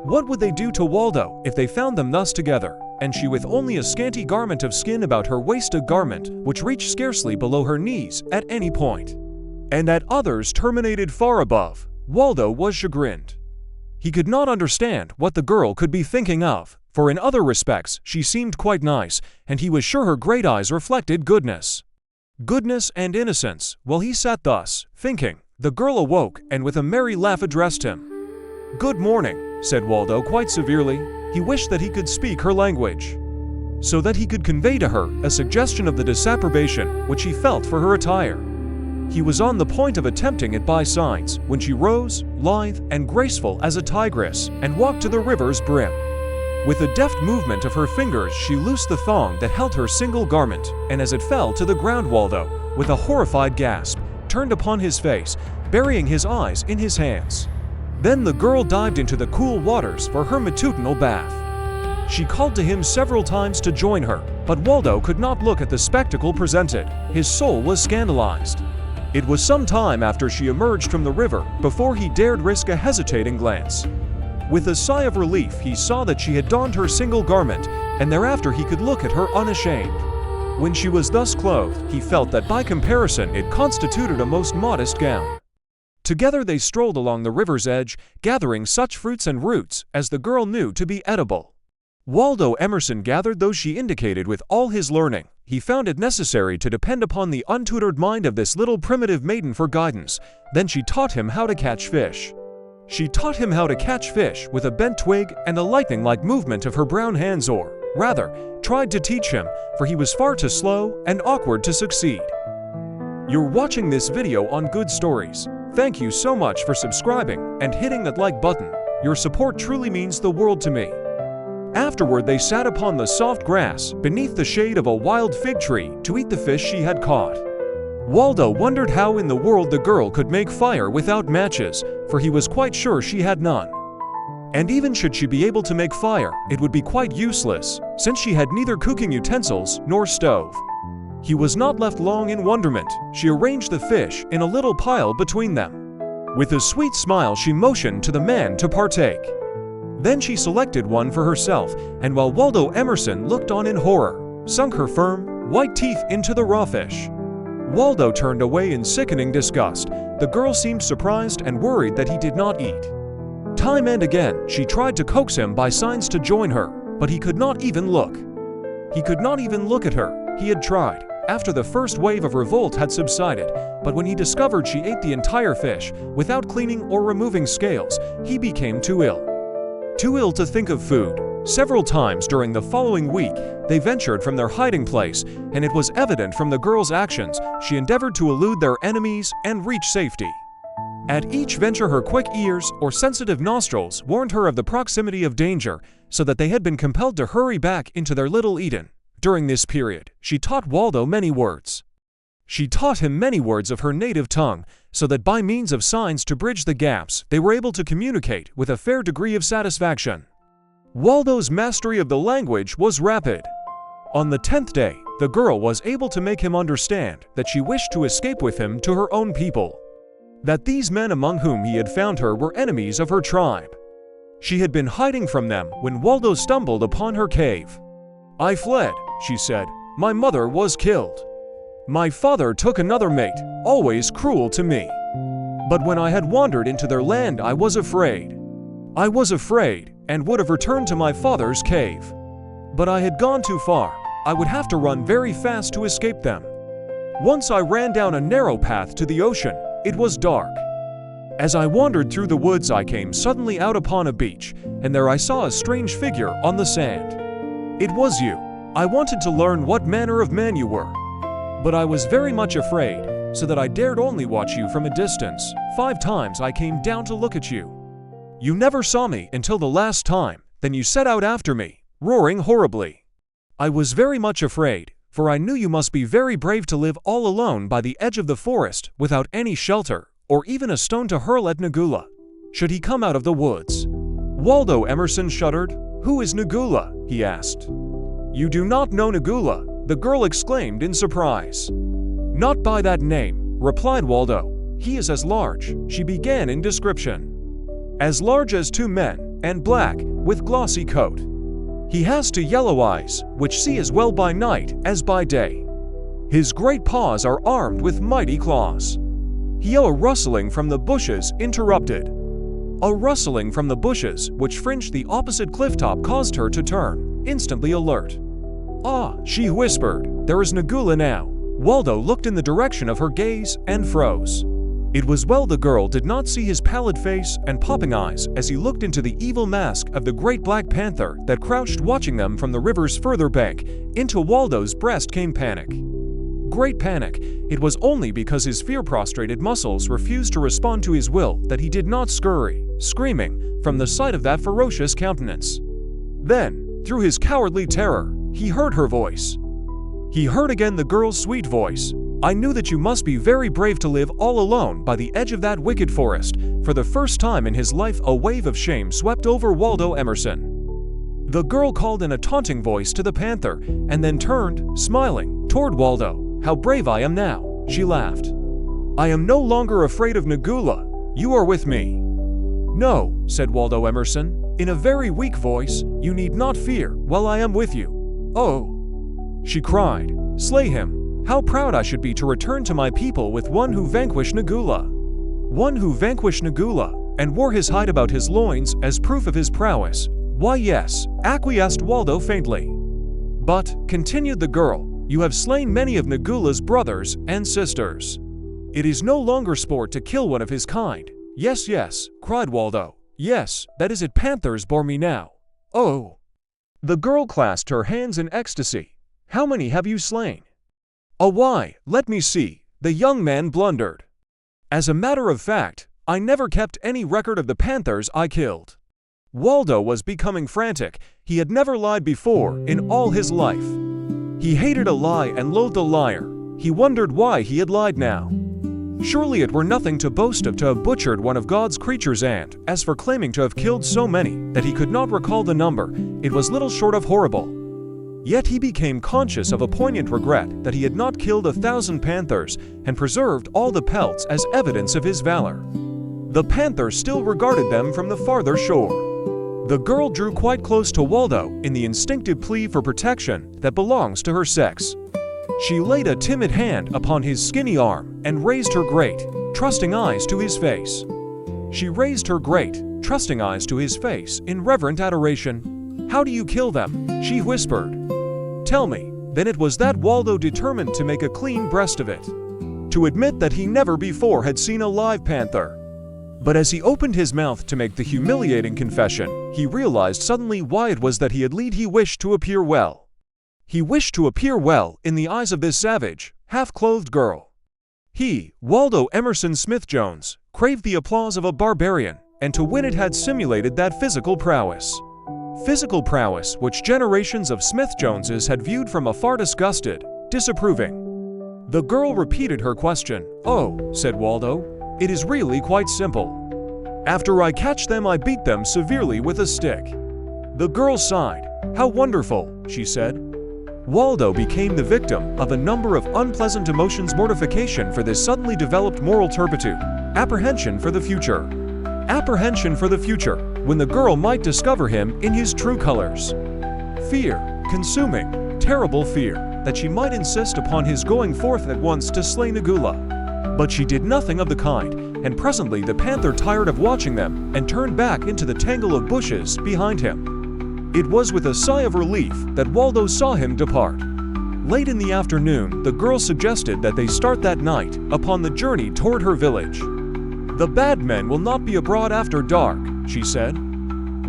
What would they do to Waldo if they found them thus together, and she with only a scanty garment of skin about her waist, a garment which reached scarcely below her knees at any point, and at others terminated far above? Waldo was chagrined. He could not understand what the girl could be thinking of, for in other respects she seemed quite nice, and he was sure her great eyes reflected goodness and innocence. While he sat thus, thinking, the girl awoke and with a merry laugh addressed him. "Good morning," said Waldo quite severely. He wished that he could speak her language, so that he could convey to her a suggestion of the disapprobation which he felt for her attire. He was on the point of attempting it by signs, when she rose, lithe and graceful as a tigress, and walked to the river's brim. With a deft movement of her fingers she loosed the thong that held her single garment, and as it fell to the ground, Waldo, with a horrified gasp, turned upon his face, burying his eyes in his hands. Then the girl dived into the cool waters for her matutinal bath. She called to him several times to join her, but Waldo could not look at the spectacle presented. His soul was scandalized. It was some time after she emerged from the river before he dared risk a hesitating glance. With a sigh of relief he saw that she had donned her single garment, and thereafter he could look at her unashamed. When she was thus clothed, he felt that by comparison it constituted a most modest gown. Together they strolled along the river's edge, gathering such fruits and roots as the girl knew to be edible. Waldo Emerson gathered those she indicated with all his learning. He found it necessary to depend upon the untutored mind of this little primitive maiden for guidance. Then she taught him how to catch fish. She taught him how to catch fish with a bent twig and a lightning-like movement of her brown hands, or, rather, tried to teach him, for he was far too slow and awkward to succeed. You're watching this video on Good Stories. Thank you so much for subscribing and hitting that like button. Your support truly means the world to me. Afterward they sat upon the soft grass beneath the shade of a wild fig tree to eat the fish she had caught. Waldo wondered how in the world the girl could make fire without matches, for he was quite sure she had none. And even should she be able to make fire, it would be quite useless, since she had neither cooking utensils nor stove. He was not left long in wonderment. She arranged the fish in a little pile between them. With a sweet smile she motioned to the man to partake. Then she selected one for herself, and while Waldo Emerson looked on in horror, sunk her firm, white teeth into the raw fish. Waldo turned away in sickening disgust. The girl seemed surprised and worried that he did not eat. Time and again she tried to coax him by signs to join her, but he could not even look. He could not even look at her. He had tried, after the first wave of revolt had subsided, but when he discovered she ate the entire fish, without cleaning or removing scales, he became too ill. Too ill to think of food. Several times during the following week, they ventured from their hiding place, and it was evident from the girl's actions she endeavored to elude their enemies and reach safety. At each venture her quick ears or sensitive nostrils warned her of the proximity of danger, so that they had been compelled to hurry back into their little Eden. During this period, she taught Waldo many words. She taught him many words of her native tongue, so that by means of signs to bridge the gaps, they were able to communicate with a fair degree of satisfaction. Waldo's mastery of the language was rapid. On the 10th day, the girl was able to make him understand that she wished to escape with him to her own people, that these men among whom he had found her were enemies of her tribe. She had been hiding from them when Waldo stumbled upon her cave. "I fled," she said. "My mother was killed. My father took another mate, always cruel to me. But when I had wandered into their land, I was afraid. I was afraid, and would have returned to my father's cave. But I had gone too far. I would have to run very fast to escape them. Once I ran down a narrow path to the ocean. It was dark. As I wandered through the woods, I came suddenly out upon a beach, and there I saw a strange figure on the sand. It was you. I wanted to learn what manner of man you were, but I was very much afraid, so that I dared only watch you from a distance. 5 times I came down to look at you. You never saw me until the last time, then you set out after me, roaring horribly. I was very much afraid, for I knew you must be very brave to live all alone by the edge of the forest without any shelter, or even a stone to hurl at Nagula, should he come out of the woods. Waldo Emerson shuddered. "Who is Nagula?" he asked. "You do not know Nagula?" the girl exclaimed in surprise. "Not by that name," replied Waldo. "He is as large," she began in description. "As large as 2 men, and black, with glossy coat. He has 2 yellow eyes, which see as well by night as by day. His great paws are armed with mighty claws." Here a rustling from the bushes interrupted. A rustling from the bushes which fringed the opposite clifftop caused her to turn, instantly alert. "Ah," she whispered, "there is Nagula now." Waldo looked in the direction of her gaze and froze. It was well the girl did not see his pallid face and popping eyes as he looked into the evil mask of the great black panther that crouched watching them from the river's further bank. Into Waldo's breast came panic. Great panic. It was only because his fear-prostrated muscles refused to respond to his will that he did not scurry, screaming, from the sight of that ferocious countenance. Then, through his cowardly terror, he heard her voice. He heard again the girl's sweet voice. "I knew that you must be very brave to live all alone by the edge of that wicked forest." For the first time in his life, a wave of shame swept over Waldo Emerson. The girl called in a taunting voice to the panther, and then turned, smiling, toward Waldo. "How brave I am now," she laughed. "I am no longer afraid of Nagula. You are with me." "No," said Waldo Emerson, in a very weak voice, "you need not fear while I am with you." "Oh," she cried, "slay him. How proud I should be to return to my people with one who vanquished Nagula." One who vanquished Nagula, and wore his hide about his loins as proof of his prowess. "Why, yes," acquiesced Waldo faintly. "But," continued the girl, "you have slain many of Nagula's brothers and sisters. It is no longer sport to kill one of his kind." "Yes, yes," cried Waldo. "Yes, that is it, panthers bore me now." "Oh." The girl clasped her hands in ecstasy. "How many have you slain?" "Oh, why, let me see," the young man blundered. "As a matter of fact, I never kept any record of the panthers I killed." Waldo was becoming frantic. He had never lied before in all his life. He hated a lie and loathed a liar. He wondered why he had lied now. Surely it were nothing to boast of to have butchered one of God's creatures, and, as for claiming to have killed so many that he could not recall the number, it was little short of horrible. Yet he became conscious of a poignant regret that he had not killed 1,000 panthers and preserved all the pelts as evidence of his valor. The panther still regarded them from the farther shore. The girl drew quite close to Waldo in the instinctive plea for protection that belongs to her sex. She laid a timid hand upon his skinny arm and raised her great, trusting eyes to his face. She raised her great, trusting eyes to his face in reverent adoration. "How do you kill them?" she whispered. "Tell me." Then it was that Waldo determined to make a clean breast of it, to admit that he never before had seen a live panther. But as he opened his mouth to make the humiliating confession, he realized suddenly why it was that he wished to appear well. He wished to appear well in the eyes of this savage, half-clothed girl. He, Waldo Emerson Smith-Jones, craved the applause of a barbarian, and to win it had simulated that physical prowess. Physical prowess which generations of Smith-Joneses had viewed from afar, disgusted, disapproving. The girl repeated her question. "Oh," said Waldo, "it is really quite simple. After I catch them, I beat them severely with a stick." The girl sighed. "How wonderful," she said. Waldo became the victim of a number of unpleasant emotions: mortification for this suddenly developed moral turpitude, apprehension for the future. Apprehension for the future, when the girl might discover him in his true colors. Fear, consuming, terrible fear, that she might insist upon his going forth at once to slay Nagula. But she did nothing of the kind, and presently the panther tired of watching them and turned back into the tangle of bushes behind him. It was with a sigh of relief that Waldo saw him depart. Late in the afternoon, the girl suggested that they start that night upon the journey toward her village. "The bad men will not be abroad after dark," she said.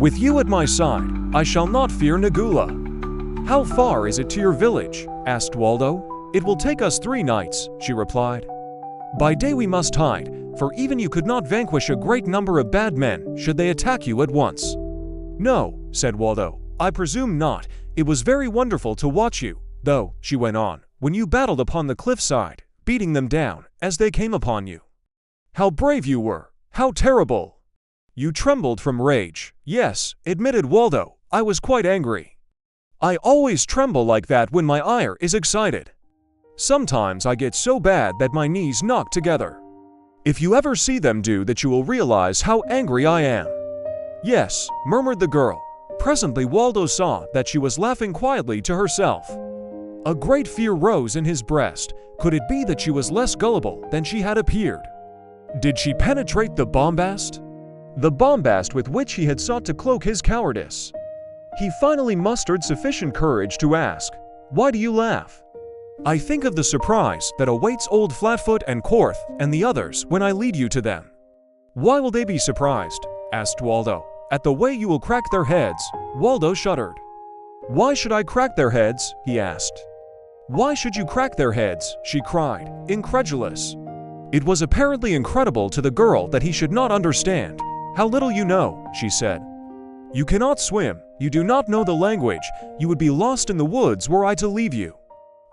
"With you at my side, I shall not fear Nagula." "How far is it to your village?" asked Waldo. "It will take us 3 nights," she replied. "By day we must hide, for even you could not vanquish a great number of bad men should they attack you at once." "No," said Waldo, "I presume not. It was very wonderful to watch you, though," she went on, "when you battled upon the cliffside, beating them down as they came upon you. How brave you were! How terrible!" "You trembled from rage." "Yes," admitted Waldo, "I was quite angry. I always tremble like that when my ire is excited. Sometimes I get so bad that my knees knock together. If you ever see them do that, you will realize how angry I am." "Yes," murmured the girl. Presently Waldo saw that she was laughing quietly to herself. A great fear rose in his breast. Could it be that she was less gullible than she had appeared? Did she penetrate the bombast? The bombast with which he had sought to cloak his cowardice. He finally mustered sufficient courage to ask, "Why do you laugh?" "I think of the surprise that awaits old Flatfoot and Korth and the others when I lead you to them." "Why will they be surprised?" asked Waldo. "At the way you will crack their heads." Waldo shuddered. "Why should I crack their heads?" he asked. "Why should you crack their heads?" she cried, incredulous. It was apparently incredible to the girl that he should not understand. "How little you know," she said. "You cannot swim, you do not know the language, you would be lost in the woods were I to leave you.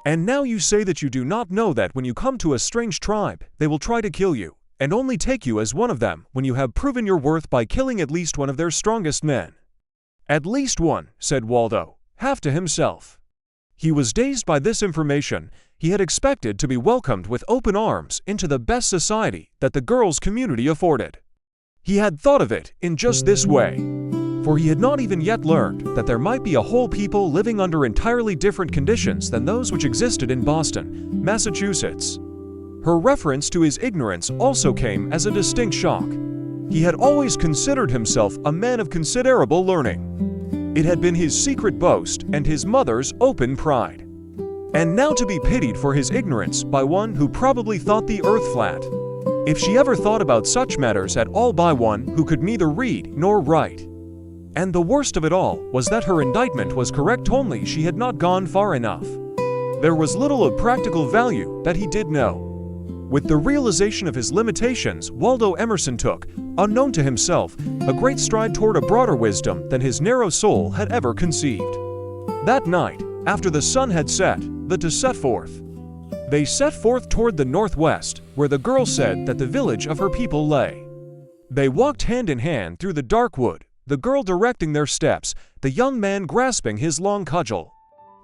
And now you say that you do not know that when you come to a strange tribe, they will try to kill you, and only take you as one of them when you have proven your worth by killing at least one of their strongest men." "At least one," said Waldo, half to himself. He was dazed by this information. He had expected to be welcomed with open arms into the best society that the girls' community afforded. He had thought of it in just this way, for he had not even yet learned that there might be a whole people living under entirely different conditions than those which existed in Boston, Massachusetts. Her reference to his ignorance also came as a distinct shock. He had always considered himself a man of considerable learning. It had been his secret boast and his mother's open pride. And now to be pitied for his ignorance by one who probably thought the earth flat. If she ever thought about such matters at all, by one who could neither read nor write. And the worst of it all was that her indictment was correct, only she had not gone far enough. There was little of practical value that he did know. With the realization of his limitations, Waldo Emerson took, unknown to himself, a great stride toward a broader wisdom than his narrow soul had ever conceived. That night, after the sun had set, the two set forth. They set forth toward the northwest, where the girl said that the village of her people lay. They walked hand in hand through the dark wood, the girl directing their steps, the young man grasping his long cudgel.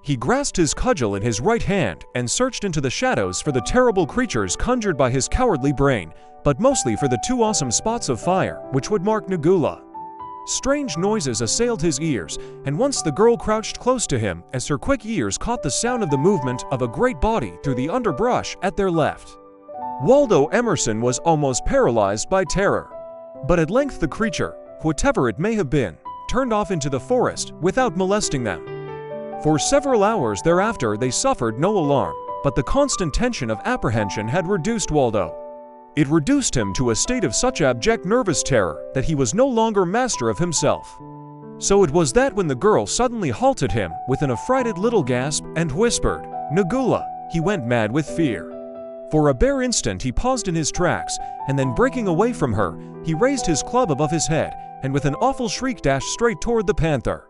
He grasped his cudgel in his right hand and searched into the shadows for the terrible creatures conjured by his cowardly brain, but mostly for the 2 awesome spots of fire which would mark Nagula. Strange noises assailed his ears, and once the girl crouched close to him as her quick ears caught the sound of the movement of a great body through the underbrush at their left. Waldo Emerson was almost paralyzed by terror. But at length the creature, whatever it may have been, turned off into the forest without molesting them. For several hours thereafter they suffered no alarm, but the constant tension of apprehension had reduced Waldo. It reduced him to a state of such abject nervous terror that he was no longer master of himself. So it was that when the girl suddenly halted him with an affrighted little gasp and whispered, "Nagula," he went mad with fear. For a bare instant he paused in his tracks, and then breaking away from her, he raised his club above his head, and with an awful shriek dashed straight toward the panther.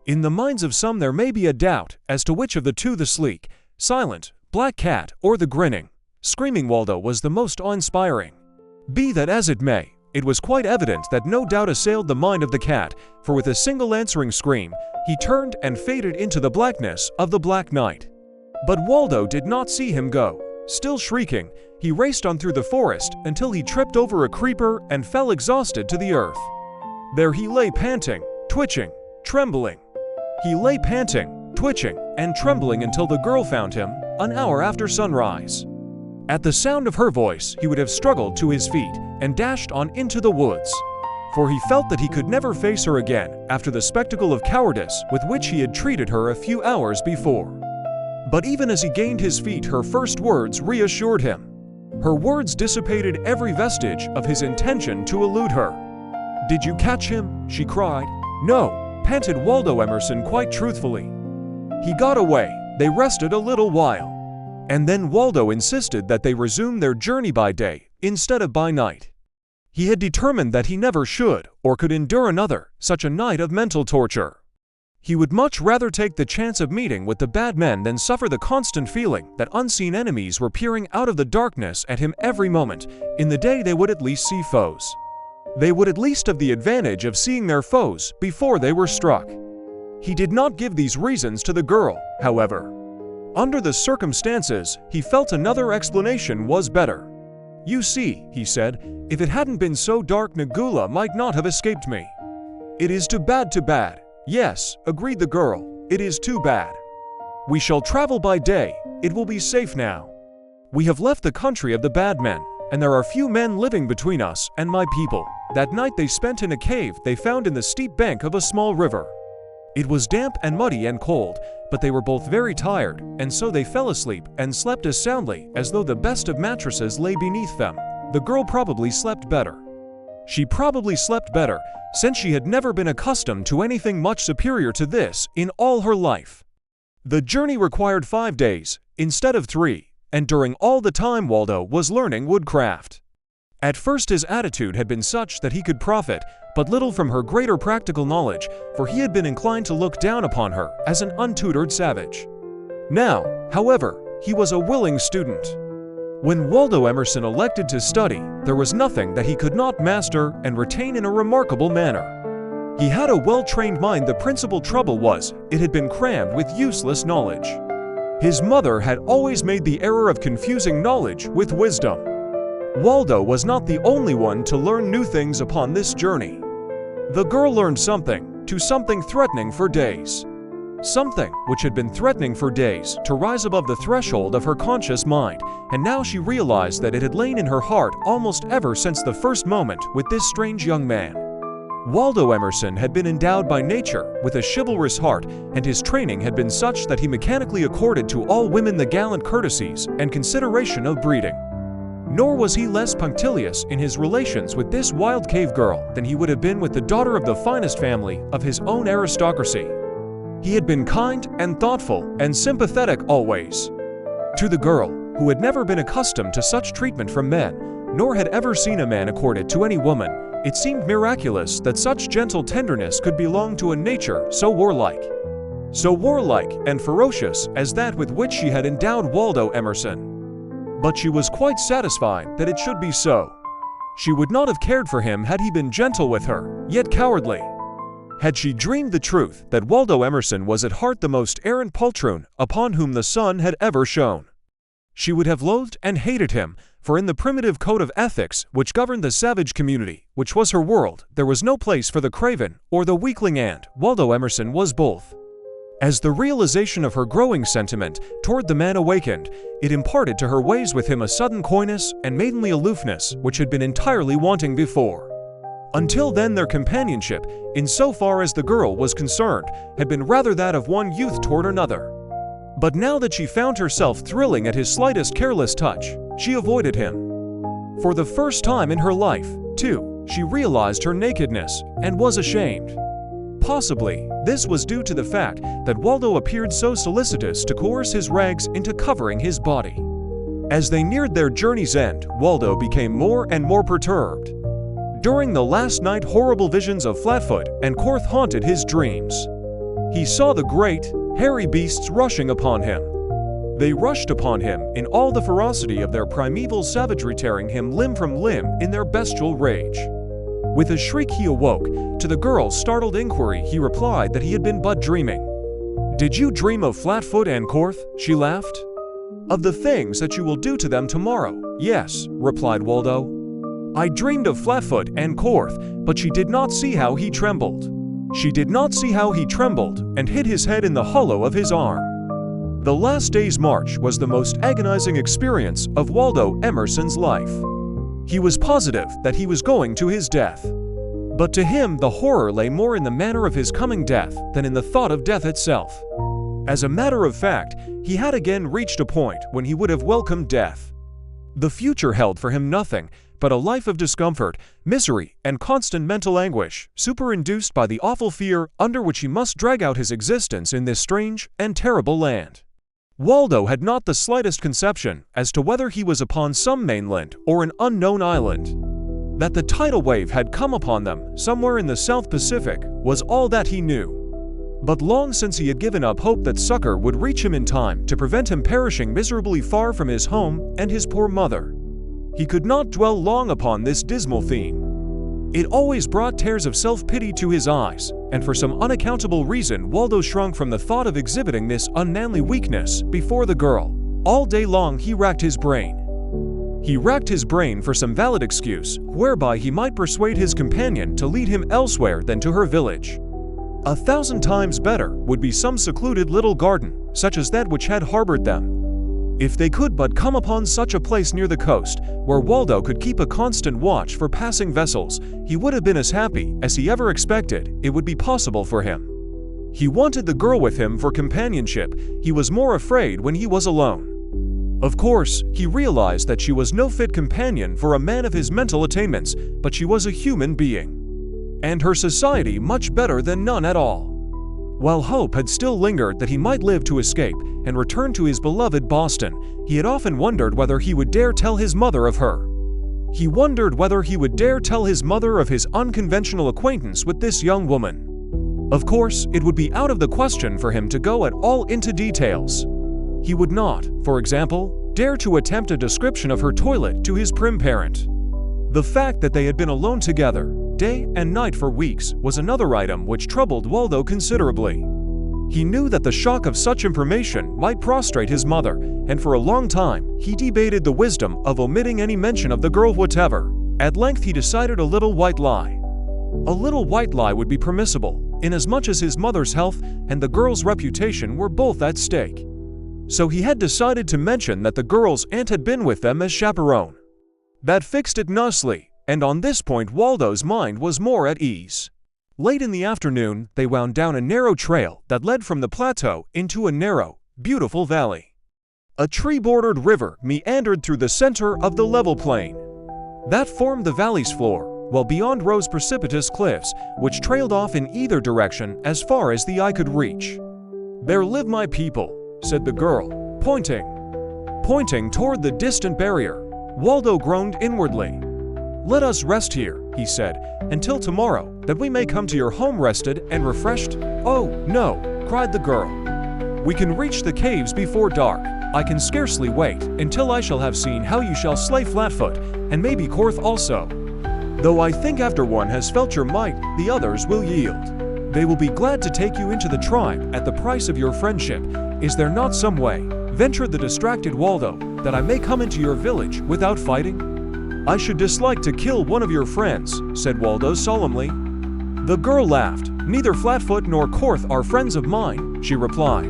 In the minds of some there may be a doubt as to which of the two, the sleek, silent, black cat or the grinning, screaming Waldo, was the most awe-inspiring. Be that as it may, it was quite evident that no doubt assailed the mind of the cat, for with a single answering scream, he turned and faded into the blackness of the black night. But Waldo did not see him go. Still shrieking, he raced on through the forest until he tripped over a creeper and fell exhausted to the earth. There he lay panting, twitching, trembling. He lay panting, twitching, and trembling until the girl found him, an hour after sunrise. At the sound of her voice, he would have struggled to his feet and dashed on into the woods, for he felt that he could never face her again after the spectacle of cowardice with which he had treated her a few hours before. But even as he gained his feet, her first words reassured him. Her words dissipated every vestige of his intention to elude her. "Did you catch him?" she cried. "No," panted Waldo Emerson quite truthfully. "He got away." They rested a little while. And then Waldo insisted that they resume their journey by day instead of by night. He had determined that he never should or could endure such a night of mental torture. He would much rather take the chance of meeting with the bad men than suffer the constant feeling that unseen enemies were peering out of the darkness at him every moment. In the day they would at least see foes. They would at least have the advantage of seeing their foes before they were struck. He did not give these reasons to the girl, however. Under the circumstances, he felt another explanation was better. "You see," he said, "if it hadn't been so dark, Nagula might not have escaped me." "It is too bad, too bad." "Yes," agreed the girl, "it is too bad. We shall travel by day. It will be safe now. We have left the country of the bad men, and there are few men living between us and my people." That night they spent in a cave they found in the steep bank of a small river. It was damp and muddy and cold, but they were both very tired, and so they fell asleep and slept as soundly as though the best of mattresses lay beneath them. The girl probably slept better. She probably slept better, since she had never been accustomed to anything much superior to this in all her life. The journey required 5 days, instead of 3, and during all the time Waldo was learning woodcraft. At first his attitude had been such that he could profit but little from her greater practical knowledge, for he had been inclined to look down upon her as an untutored savage. Now, however, he was a willing student. When Waldo Emerson elected to study, there was nothing that he could not master and retain in a remarkable manner. He had a well-trained mind. The principal trouble was, it had been crammed with useless knowledge. His mother had always made the error of confusing knowledge with wisdom. Waldo was not the only one to learn new things upon this journey. The girl learned something threatening for days. Something which had been threatening for days to rise above the threshold of her conscious mind, and now she realized that it had lain in her heart almost ever since the first moment with this strange young man. Waldo Emerson had been endowed by nature with a chivalrous heart, and his training had been such that he mechanically accorded to all women the gallant courtesies and consideration of breeding. Nor was he less punctilious in his relations with this wild cave girl than he would have been with the daughter of the finest family of his own aristocracy. He had been kind and thoughtful and sympathetic always. To the girl, who had never been accustomed to such treatment from men, nor had ever seen a man accord it to any woman, it seemed miraculous that such gentle tenderness could belong to a nature so warlike and ferocious as that with which she had endowed Waldo Emerson. But she was quite satisfied that it should be so. She would not have cared for him had he been gentle with her, yet cowardly. Had she dreamed the truth that Waldo Emerson was at heart the most arrant poltroon upon whom the sun had ever shone. She would have loathed and hated him, for in the primitive code of ethics which governed the savage community, which was her world, there was no place for the craven or the weakling, and Waldo Emerson was both. As the realization of her growing sentiment toward the man awakened, it imparted to her ways with him a sudden coyness and maidenly aloofness which had been entirely wanting before. Until then their companionship, in so far as the girl was concerned, had been rather that of one youth toward another. But now that she found herself thrilling at his slightest careless touch, she avoided him. For the first time in her life, too, she realized her nakedness and was ashamed. Possibly, this was due to the fact that Waldo appeared so solicitous to coerce his rags into covering his body. As they neared their journey's end, Waldo became more and more perturbed. During the last night, horrible visions of Flatfoot and Korth haunted his dreams. He saw the great, hairy beasts rushing upon him. They rushed upon him in all the ferocity of their primeval savagery, tearing him limb from limb in their bestial rage. With a shriek he awoke. To the girl's startled inquiry he replied that he had been but dreaming. "Did you dream of Flatfoot and Korth?" she laughed. "Of the things that you will do to them tomorrow, yes," replied Waldo. "I dreamed of Flatfoot and Korth, but she did not see how he trembled. She did not see how he trembled and hid his head in the hollow of his arm." The last day's march was the most agonizing experience of Waldo Emerson's life. He was positive that he was going to his death. But to him the horror lay more in the manner of his coming death than in the thought of death itself. As a matter of fact, he had again reached a point when he would have welcomed death. The future held for him nothing but a life of discomfort, misery, and constant mental anguish, superinduced by the awful fear under which he must drag out his existence in this strange and terrible land. Waldo had not the slightest conception as to whether he was upon some mainland or an unknown island. That the tidal wave had come upon them somewhere in the South Pacific was all that he knew. But long since he had given up hope that succor would reach him in time to prevent him perishing miserably far from his home and his poor mother. He could not dwell long upon this dismal theme. It always brought tears of self-pity to his eyes, and for some unaccountable reason Waldo shrunk from the thought of exhibiting this unmanly weakness before the girl. All day long he racked his brain. He racked his brain for some valid excuse whereby he might persuade his companion to lead him elsewhere than to her village. 1,000 times better would be some secluded little garden, such as that which had harbored them. If they could but come upon such a place near the coast, where Waldo could keep a constant watch for passing vessels, he would have been as happy as he ever expected it would be possible for him. He wanted the girl with him for companionship. He was more afraid when he was alone. Of course, he realized that she was no fit companion for a man of his mental attainments, but she was a human being, and her society much better than none at all. While hope had still lingered that he might live to escape and return to his beloved Boston, he had often wondered whether he would dare tell his mother of her. He wondered whether he would dare tell his mother of his unconventional acquaintance with this young woman. Of course, it would be out of the question for him to go at all into details. He would not, for example, dare to attempt a description of her toilet to his prim parent. The fact that they had been alone together, day and night for weeks, was another item which troubled Waldo considerably. He knew that the shock of such information might prostrate his mother, and for a long time he debated the wisdom of omitting any mention of the girl whatever. At length he decided a little white lie. A little white lie would be permissible, inasmuch as his mother's health and the girl's reputation were both at stake. So he had decided to mention that the girl's aunt had been with them as chaperone. That fixed it nicely, and on this point Waldo's mind was more at ease. Late in the afternoon, they wound down a narrow trail that led from the plateau into a narrow, beautiful valley. A tree-bordered river meandered through the center of the level plain that formed the valley's floor, while beyond rose precipitous cliffs, which trailed off in either direction as far as the eye could reach. "There live my people," said the girl, pointing toward the distant barrier. Waldo groaned inwardly. "Let us rest here," he said, "until tomorrow, that we may come to your home rested and refreshed." "Oh, no," cried the girl. "We can reach the caves before dark. I can scarcely wait until I shall have seen how you shall slay Flatfoot, and maybe Korth also. Though I think after one has felt your might, the others will yield. They will be glad to take you into the tribe at the price of your friendship. Is there not some way," ventured the distracted Waldo, "that I may come into your village without fighting?" "I should dislike to kill one of your friends," said Waldo solemnly. The girl laughed. "Neither Flatfoot nor Korth are friends of mine," she replied.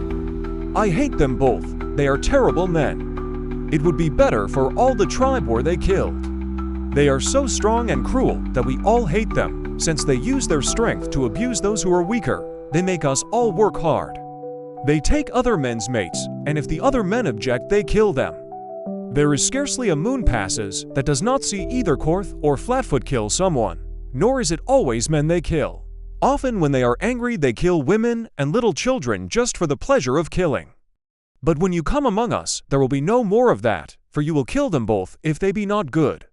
"I hate them both. They are terrible men. It would be better for all the tribe were they killed. They are so strong and cruel that we all hate them, since they use their strength to abuse those who are weaker. They make us all work hard. They take other men's mates, and if the other men object, they kill them. There is scarcely a moon passes that does not see either Korth or Flatfoot kill someone, nor is it always men they kill. Often when they are angry they kill women and little children just for the pleasure of killing. But when you come among us, there will be no more of that, for you will kill them both if they be not good."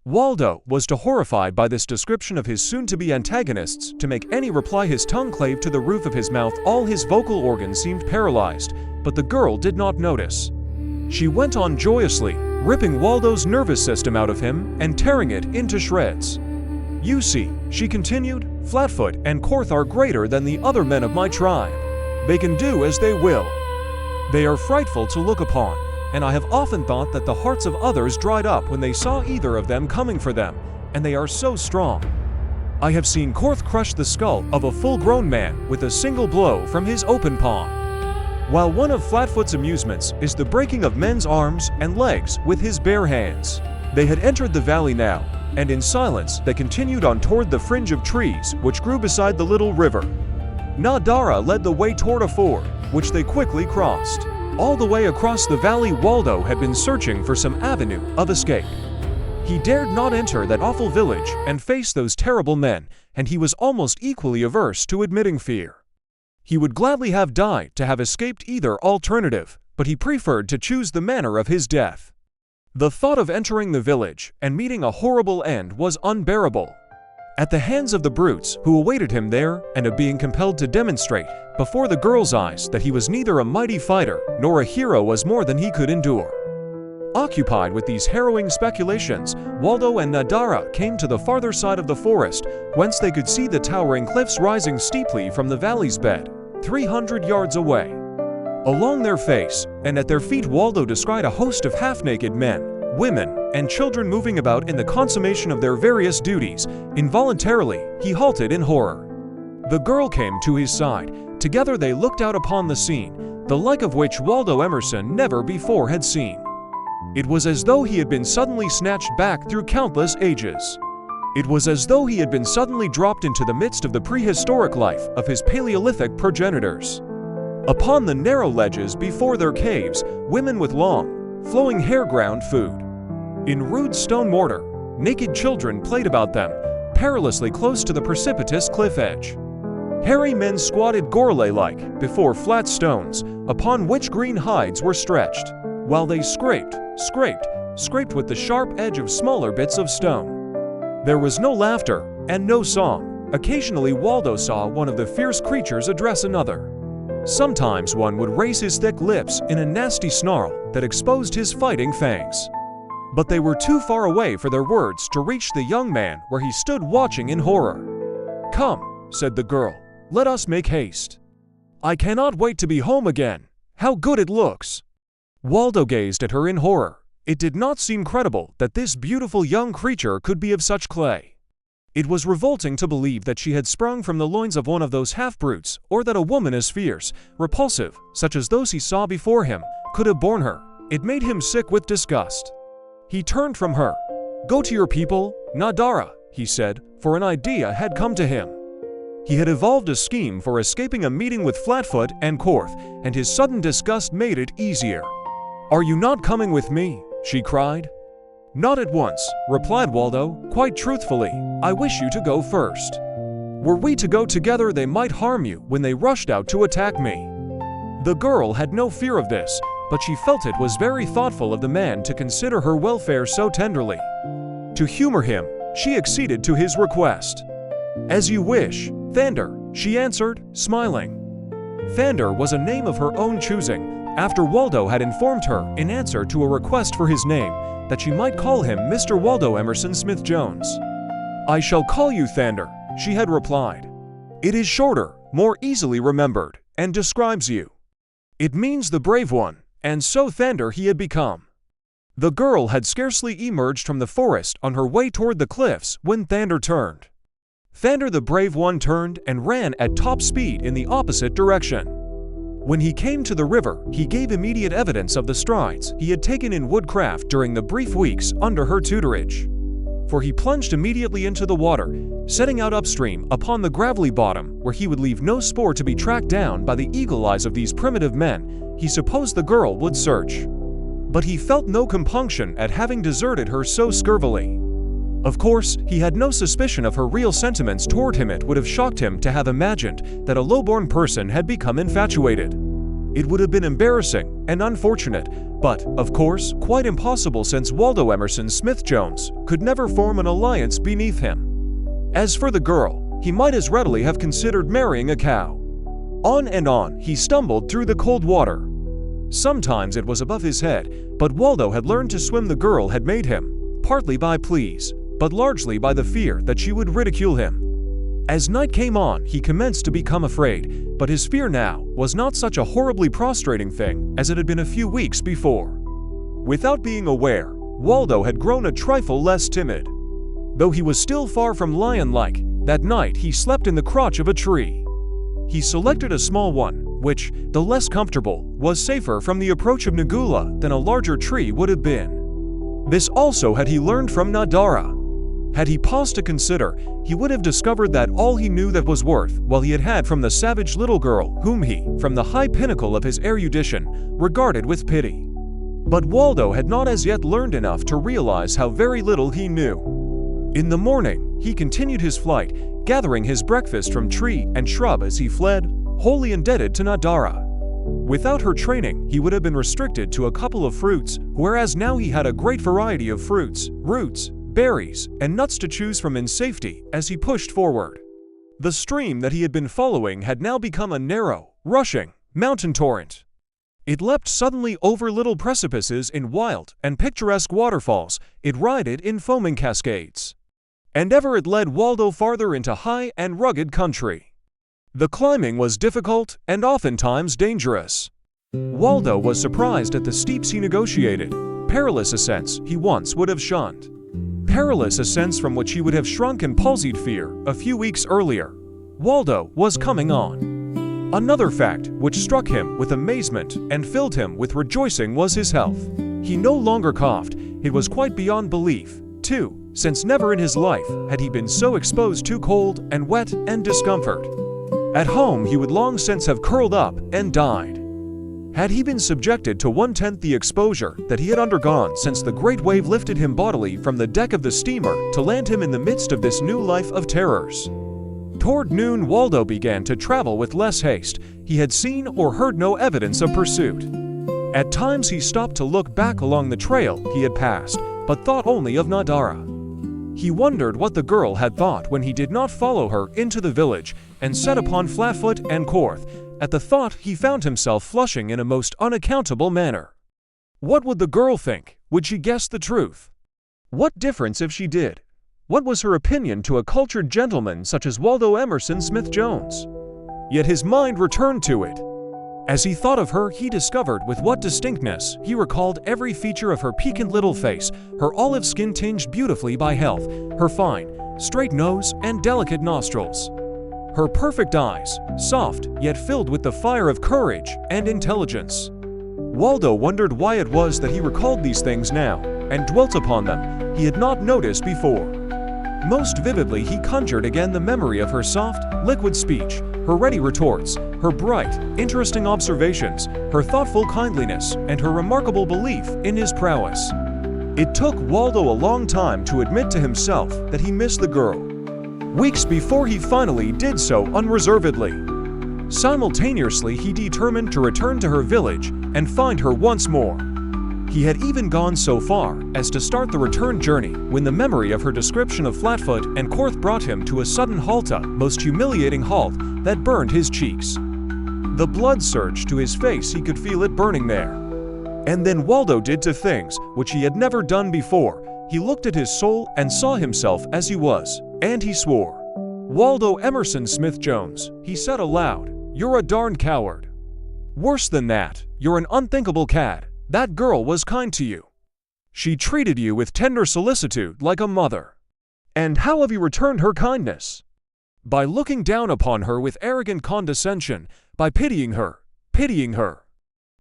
Waldo was too horrified by this description of his soon-to-be antagonists to make any reply. His tongue clave to the roof of his mouth. All his vocal organs seemed paralyzed, but the girl did not notice. She went on joyously, ripping Waldo's nervous system out of him and tearing it into shreds. "You see," she continued, "Flatfoot and Korth are greater than the other men of my tribe. They can do as they will. They are frightful to look upon, and I have often thought that the hearts of others dried up when they saw either of them coming for them, and they are so strong. I have seen Korth crush the skull of a full-grown man with a single blow from his open palm, while one of Flatfoot's amusements is the breaking of men's arms and legs with his bare hands." They had entered the valley now, and in silence they continued on toward the fringe of trees which grew beside the little river. Nadara led the way toward a ford, which they quickly crossed. All the way across the valley, Waldo had been searching for some avenue of escape. He dared not enter that awful village and face those terrible men, and he was almost equally averse to admitting fear. He would gladly have died to have escaped either alternative, but he preferred to choose the manner of his death. The thought of entering the village and meeting a horrible end was unbearable. At the hands of the brutes who awaited him there, and of being compelled to demonstrate before the girl's eyes that he was neither a mighty fighter nor a hero, was more than he could endure. Occupied with these harrowing speculations, Waldo and Nadara came to the farther side of the forest, whence they could see the towering cliffs rising steeply from the valley's bed, 300 yards away. Along their face and at their feet, Waldo descried a host of half-naked men, women, and children moving about in the consummation of their various duties. Involuntarily, he halted in horror. The girl came to his side. Together they looked out upon the scene, the like of which Waldo Emerson never before had seen. It was as though he had been suddenly snatched back through countless ages. It was as though he had been suddenly dropped into the midst of the prehistoric life of his Paleolithic progenitors. Upon the narrow ledges before their caves, women with long, flowing hair ground food. In rude stone mortar, naked children played about them, perilously close to the precipitous cliff edge. Hairy men squatted gorilla-like before flat stones, upon which green hides were stretched, while they scraped with the sharp edge of smaller bits of stone. There was no laughter and no song. Occasionally Waldo saw one of the fierce creatures address another. Sometimes one would raise his thick lips in a nasty snarl that exposed his fighting fangs. But they were too far away for their words to reach the young man, where he stood watching in horror. "Come," said the girl, "let us make haste. I cannot wait to be home again. How good it looks!" Waldo gazed at her in horror. It did not seem credible that this beautiful young creature could be of such clay. It was revolting to believe that she had sprung from the loins of one of those half-brutes, or that a woman as fierce, repulsive, such as those he saw before him, could have borne her. It made him sick with disgust. He turned from her. "Go to your people, Nadara," he said, for an idea had come to him. He had evolved a scheme for escaping a meeting with Flatfoot and Korth, and his sudden disgust made it easier. "Are you not coming with me?" she cried. "Not at once," replied Waldo, quite truthfully. "I wish you to go first. Were we to go together, they might harm you when they rushed out to attack me." The girl had no fear of this, but she felt it was very thoughtful of the man to consider her welfare so tenderly. To humor him, she acceded to his request. "As you wish, Thandar," she answered, smiling. Thandar was a name of her own choosing, after Waldo had informed her, in answer to a request for his name, that she might call him Mr. Waldo Emerson Smith-Jones. "I shall call you Thandar," she had replied. "It is shorter, more easily remembered, and describes you. It means the brave one," and so Thandar he had become. The girl had scarcely emerged from the forest on her way toward the cliffs when Thandar turned. Thandar the brave one turned and ran at top speed in the opposite direction. When he came to the river, he gave immediate evidence of the strides he had taken in woodcraft during the brief weeks under her tutorage. For he plunged immediately into the water, setting out upstream upon the gravelly bottom, where he would leave no spoor to be tracked down by the eagle eyes of these primitive men he supposed the girl would search. But he felt no compunction at having deserted her so scurvily. Of course, he had no suspicion of her real sentiments toward him. It would have shocked him to have imagined that a low-born person had become infatuated. It would have been embarrassing and unfortunate, but, of course, quite impossible, since Waldo Emerson Smith-Jones could never form an alliance beneath him. As for the girl, he might as readily have considered marrying a cow. On and on he stumbled through the cold water. Sometimes it was above his head, but Waldo had learned to swim. The girl had made him, partly by pleas, but largely by the fear that she would ridicule him. As night came on, he commenced to become afraid, but his fear now was not such a horribly prostrating thing as it had been a few weeks before. Without being aware, Waldo had grown a trifle less timid. Though he was still far from lion-like, that night he slept in the crotch of a tree. He selected a small one, which, though less comfortable, was safer from the approach of Nagula than a larger tree would have been. This also had he learned from Nadara. Had he paused to consider, he would have discovered that all he knew that was worth, while he had had from the savage little girl whom he, from the high pinnacle of his erudition, regarded with pity. But Waldo had not as yet learned enough to realize how very little he knew. In the morning, he continued his flight, gathering his breakfast from tree and shrub as he fled, wholly indebted to Nadara. Without her training, he would have been restricted to a couple of fruits, whereas now he had a great variety of fruits, roots, berries, and nuts to choose from in safety as he pushed forward. The stream that he had been following had now become a narrow, rushing, mountain torrent. It leapt suddenly over little precipices in wild and picturesque waterfalls, it rioted in foaming cascades. And ever it led Waldo farther into high and rugged country. The climbing was difficult and oftentimes dangerous. Waldo was surprised at the steeps he negotiated, perilous ascents he once would have shunned. Perilous ascents from which he would have shrunk in palsied fear a few weeks earlier. Waldo was coming on. Another fact which struck him with amazement and filled him with rejoicing was his health. He no longer coughed, it was quite beyond belief, too, since never in his life had he been so exposed to cold and wet and discomfort. At home he would long since have curled up and died. Had he been subjected to 1/10 the exposure that he had undergone since the great wave lifted him bodily from the deck of the steamer to land him in the midst of this new life of terrors. Toward noon Waldo began to travel with less haste. He had seen or heard no evidence of pursuit. At times he stopped to look back along the trail he had passed, but thought only of Nadara. He wondered what the girl had thought when he did not follow her into the village and set upon Flatfoot and Korth. At the thought he found himself flushing in a most unaccountable manner. What would the girl think? Would she guess the truth? What difference if she did? What was her opinion to a cultured gentleman such as Waldo Emerson Smith-Jones? Yet his mind returned to it. As he thought of her, he discovered with what distinctness he recalled every feature of her piquant little face, her olive skin tinged beautifully by health, her fine, straight nose and delicate nostrils. Her perfect eyes, soft yet filled with the fire of courage and intelligence. Waldo wondered why it was that he recalled these things now, and dwelt upon them he had not noticed before. Most vividly he conjured again the memory of her soft, liquid speech, her ready retorts, her bright, interesting observations, her thoughtful kindliness, and her remarkable belief in his prowess. It took Waldo a long time to admit to himself that he missed the girl. Weeks before he finally did so unreservedly. Simultaneously he determined to return to her village and find her once more. He had even gone so far as to start the return journey when the memory of her description of Flatfoot and Korth brought him to a sudden halt, a most humiliating halt that burned his cheeks. The blood surged to his face, he could feel it burning there. And then Waldo did two things which he had never done before. He looked at his soul and saw himself as he was, and he swore. "Waldo Emerson Smith-Jones," he said aloud, "you're a darned coward. Worse than that, you're an unthinkable cad. That girl was kind to you. She treated you with tender solicitude like a mother. And how have you returned her kindness? By looking down upon her with arrogant condescension, by pitying her.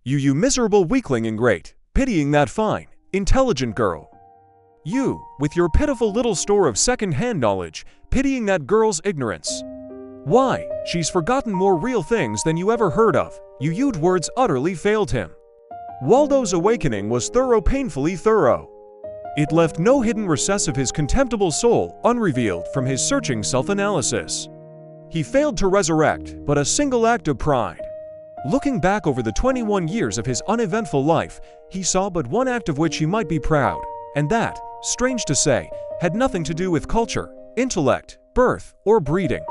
You miserable weakling ingrate, pitying that fine, intelligent girl. You, with your pitiful little store of second-hand knowledge, pitying that girl's ignorance. Why, she's forgotten more real things than you ever heard of." Used words utterly failed him. Waldo's awakening was painfully thorough. It left no hidden recess of his contemptible soul unrevealed from his searching self-analysis. He failed to resurrect but a single act of pride. Looking back over the 21 years of his uneventful life, he saw but one act of which he might be proud, and that, strange to say, had nothing to do with culture, intellect, birth, or breeding.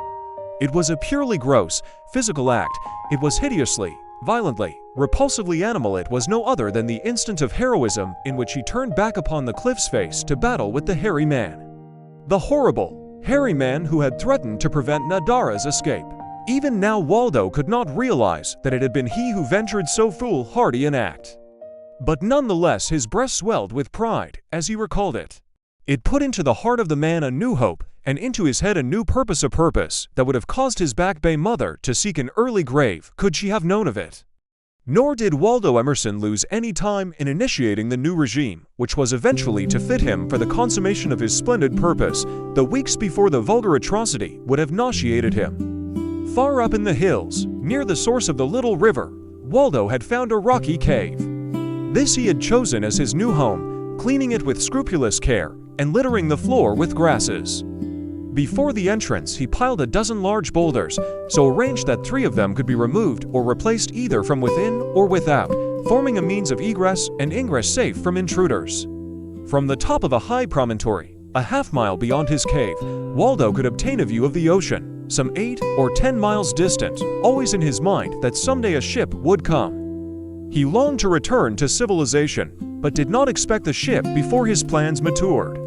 It was a purely gross, physical act. It was hideously, violently, repulsively animal. It was no other than the instant of heroism in which he turned back upon the cliff's face to battle with the hairy man. The horrible, hairy man who had threatened to prevent Nadara's escape. Even now Waldo could not realize that it had been he who ventured so foolhardy an act. But nonetheless his breast swelled with pride as he recalled it. It put into the heart of the man a new hope, and into his head a new purpose, a purpose that would have caused his back bay mother to seek an early grave could she have known of it. Nor did Waldo Emerson lose any time in initiating the new regime, which was eventually to fit him for the consummation of his splendid purpose, the weeks before the vulgar atrocity would have nauseated him. Far up in the hills, near the source of the little river, Waldo had found a rocky cave. This he had chosen as his new home, cleaning it with scrupulous care and littering the floor with grasses. Before the entrance, he piled a dozen large boulders, so arranged that 3 of them could be removed or replaced either from within or without, forming a means of egress and ingress safe from intruders. From the top of a high promontory, a half-mile beyond his cave, Waldo could obtain a view of the ocean, some 8 or 10 miles distant, always in his mind that someday a ship would come. He longed to return to civilization, but did not expect the ship before his plans matured.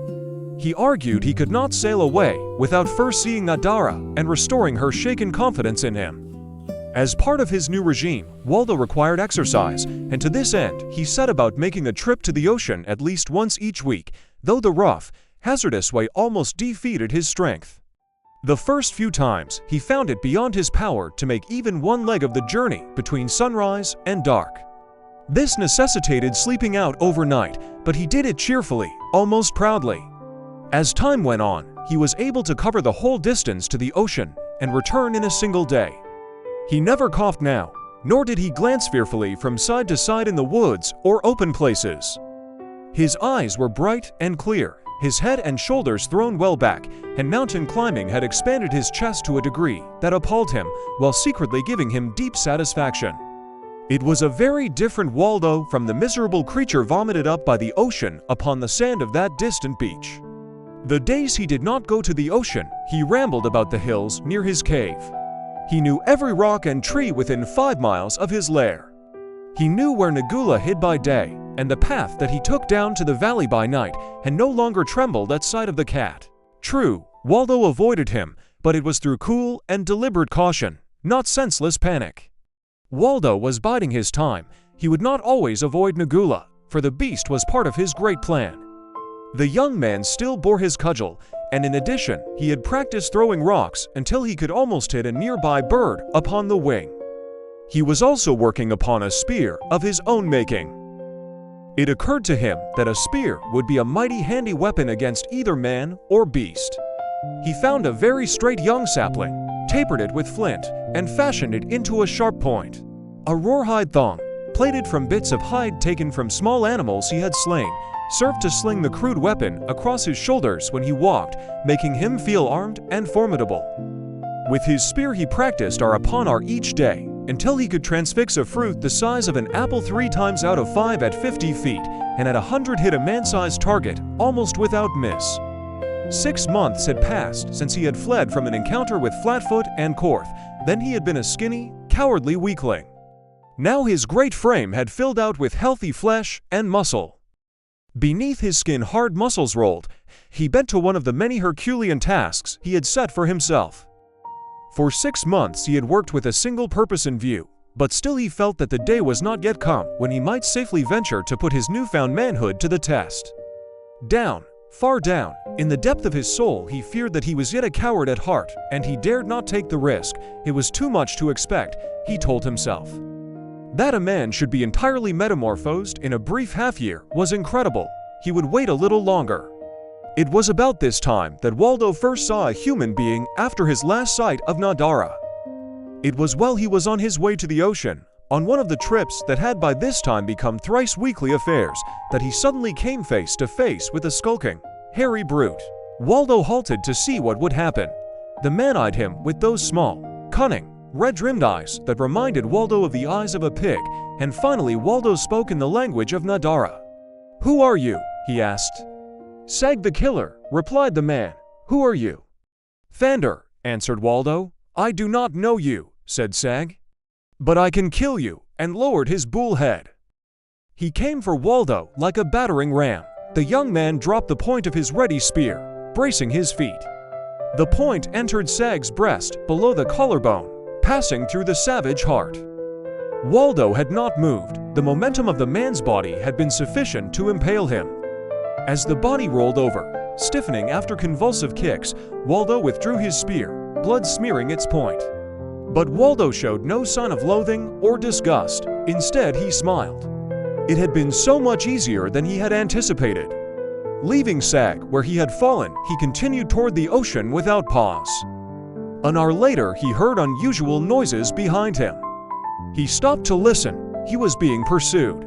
He argued he could not sail away without first seeing Nadara and restoring her shaken confidence in him. As part of his new regime, Waldo required exercise, and to this end, he set about making a trip to the ocean at least once each week, though the rough, hazardous way almost defeated his strength. The first few times, he found it beyond his power to make even one leg of the journey between sunrise and dark. This necessitated sleeping out overnight, but he did it cheerfully, almost proudly. As time went on, he was able to cover the whole distance to the ocean and return in a single day. He never coughed now, nor did he glance fearfully from side to side in the woods or open places. His eyes were bright and clear, his head and shoulders thrown well back, and mountain climbing had expanded his chest to a degree that appalled him while secretly giving him deep satisfaction. It was a very different Waldo from the miserable creature vomited up by the ocean upon the sand of that distant beach. The days he did not go to the ocean, he rambled about the hills near his cave. He knew every rock and tree within 5 miles of his lair. He knew where Nagula hid by day, and the path that he took down to the valley by night, and no longer trembled at sight of the cat. True, Waldo avoided him, but it was through cool and deliberate caution, not senseless panic. Waldo was biding his time. He would not always avoid Nagula, for the beast was part of his great plan. The young man still bore his cudgel, and in addition, he had practiced throwing rocks until he could almost hit a nearby bird upon the wing. He was also working upon a spear of his own making. It occurred to him that a spear would be a mighty handy weapon against either man or beast. He found a very straight young sapling, tapered it with flint, and fashioned it into a sharp point. A rawhide thong, plated from bits of hide taken from small animals he had slain, served to sling the crude weapon across his shoulders when he walked, making him feel armed and formidable. With his spear he practiced arr upon arr each day, until he could transfix a fruit the size of an apple 3 times out of 5 at 50 feet, and at 100 hit a man-sized target, almost without miss. 6 months had passed since he had fled from an encounter with Flatfoot and Korth. Then he had been a skinny, cowardly weakling. Now his great frame had filled out with healthy flesh and muscle. Beneath his skin hard muscles rolled. He bent to one of the many Herculean tasks he had set for himself. For 6 months he had worked with a single purpose in view, but still he felt that the day was not yet come when he might safely venture to put his newfound manhood to the test. Down, far down, in the depth of his soul he feared that he was yet a coward at heart, and he dared not take the risk. It was too much to expect, he told himself. That a man should be entirely metamorphosed in a brief half-year was incredible. He would wait a little longer. It was about this time that Waldo first saw a human being after his last sight of Nadara. It was while he was on his way to the ocean, on one of the trips that had by this time become thrice weekly affairs, that he suddenly came face to face with a skulking, hairy brute. Waldo halted to see what would happen. The man eyed him with those small, cunning, red-rimmed eyes that reminded Waldo of the eyes of a pig, and finally Waldo spoke in the language of Nadara. "Who are you?" he asked. "Sag the killer," replied the man. "Who are you?" "Thandar," answered Waldo. "I do not know you," said Sag. "But I can kill you," and lowered his bull head. He came for Waldo like a battering ram. The young man dropped the point of his ready spear, bracing his feet. The point entered Sag's breast below the collarbone, passing through the savage heart. Waldo had not moved. The momentum of the man's body had been sufficient to impale him. As the body rolled over, stiffening after convulsive kicks, Waldo withdrew his spear, blood smearing its point. But Waldo showed no sign of loathing or disgust. Instead, he smiled. It had been so much easier than he had anticipated. Leaving Sag where he had fallen, he continued toward the ocean without pause. An hour later, he heard unusual noises behind him. He stopped to listen. He was being pursued.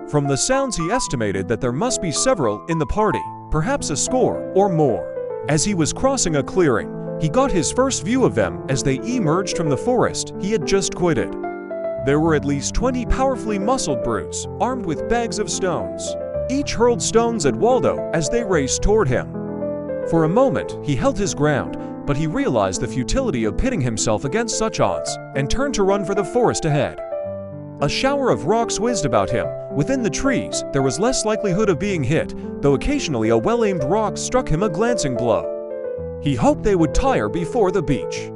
From the sounds, he estimated that there must be several in the party, perhaps a score or more. As he was crossing a clearing, he got his first view of them as they emerged from the forest he had just quitted. There were at least 20 powerfully muscled brutes, armed with bags of stones. Each hurled stones at Waldo as they raced toward him. For a moment, he held his ground, but he realized the futility of pitting himself against such odds and turned to run for the forest ahead. A shower of rocks whizzed about him. Within the trees, there was less likelihood of being hit, though occasionally a well-aimed rock struck him a glancing blow. He hoped they would tire before the beach,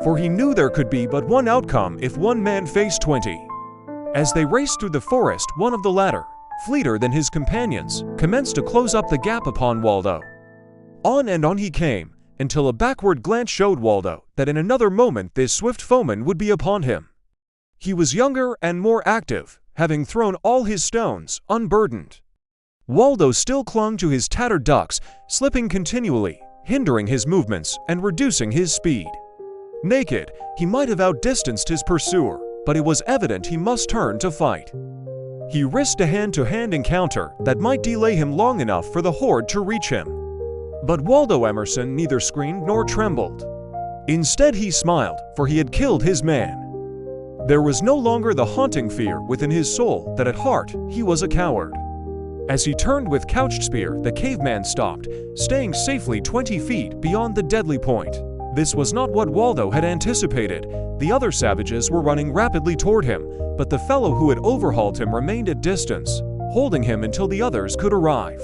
for he knew there could be but one outcome if one man faced 20. As they raced through the forest, one of the latter, fleeter than his companions, commenced to close up the gap upon Waldo. On and on he came, until a backward glance showed Waldo that in another moment this swift foeman would be upon him. He was younger and more active, having thrown all his stones, unburdened. Waldo still clung to his tattered ducks, slipping continually, hindering his movements and reducing his speed. Naked, he might have outdistanced his pursuer, but it was evident he must turn to fight. He risked a hand-to-hand encounter that might delay him long enough for the horde to reach him. But Waldo Emerson neither screamed nor trembled. Instead, he smiled, for he had killed his man. There was no longer the haunting fear within his soul that at heart he was a coward. As he turned with couched spear, the caveman stopped, staying safely 20 feet beyond the deadly point. This was not what Waldo had anticipated. The other savages were running rapidly toward him, but the fellow who had overhauled him remained at distance, holding him until the others could arrive.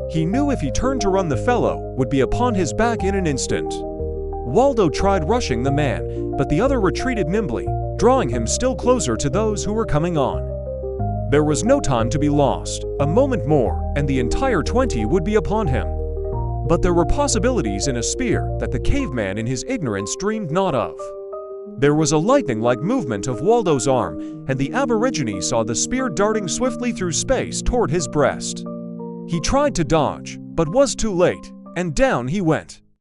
He knew if he turned to run, the fellow would be upon his back in an instant. Waldo tried rushing the man, but the other retreated nimbly, drawing him still closer to those who were coming on. There was no time to be lost. A moment more, and the entire 20 would be upon him. But there were possibilities in a spear that the caveman in his ignorance dreamed not of. There was a lightning-like movement of Waldo's arm, and the aborigine saw the spear darting swiftly through space toward his breast. He tried to dodge, but was too late, and down he went.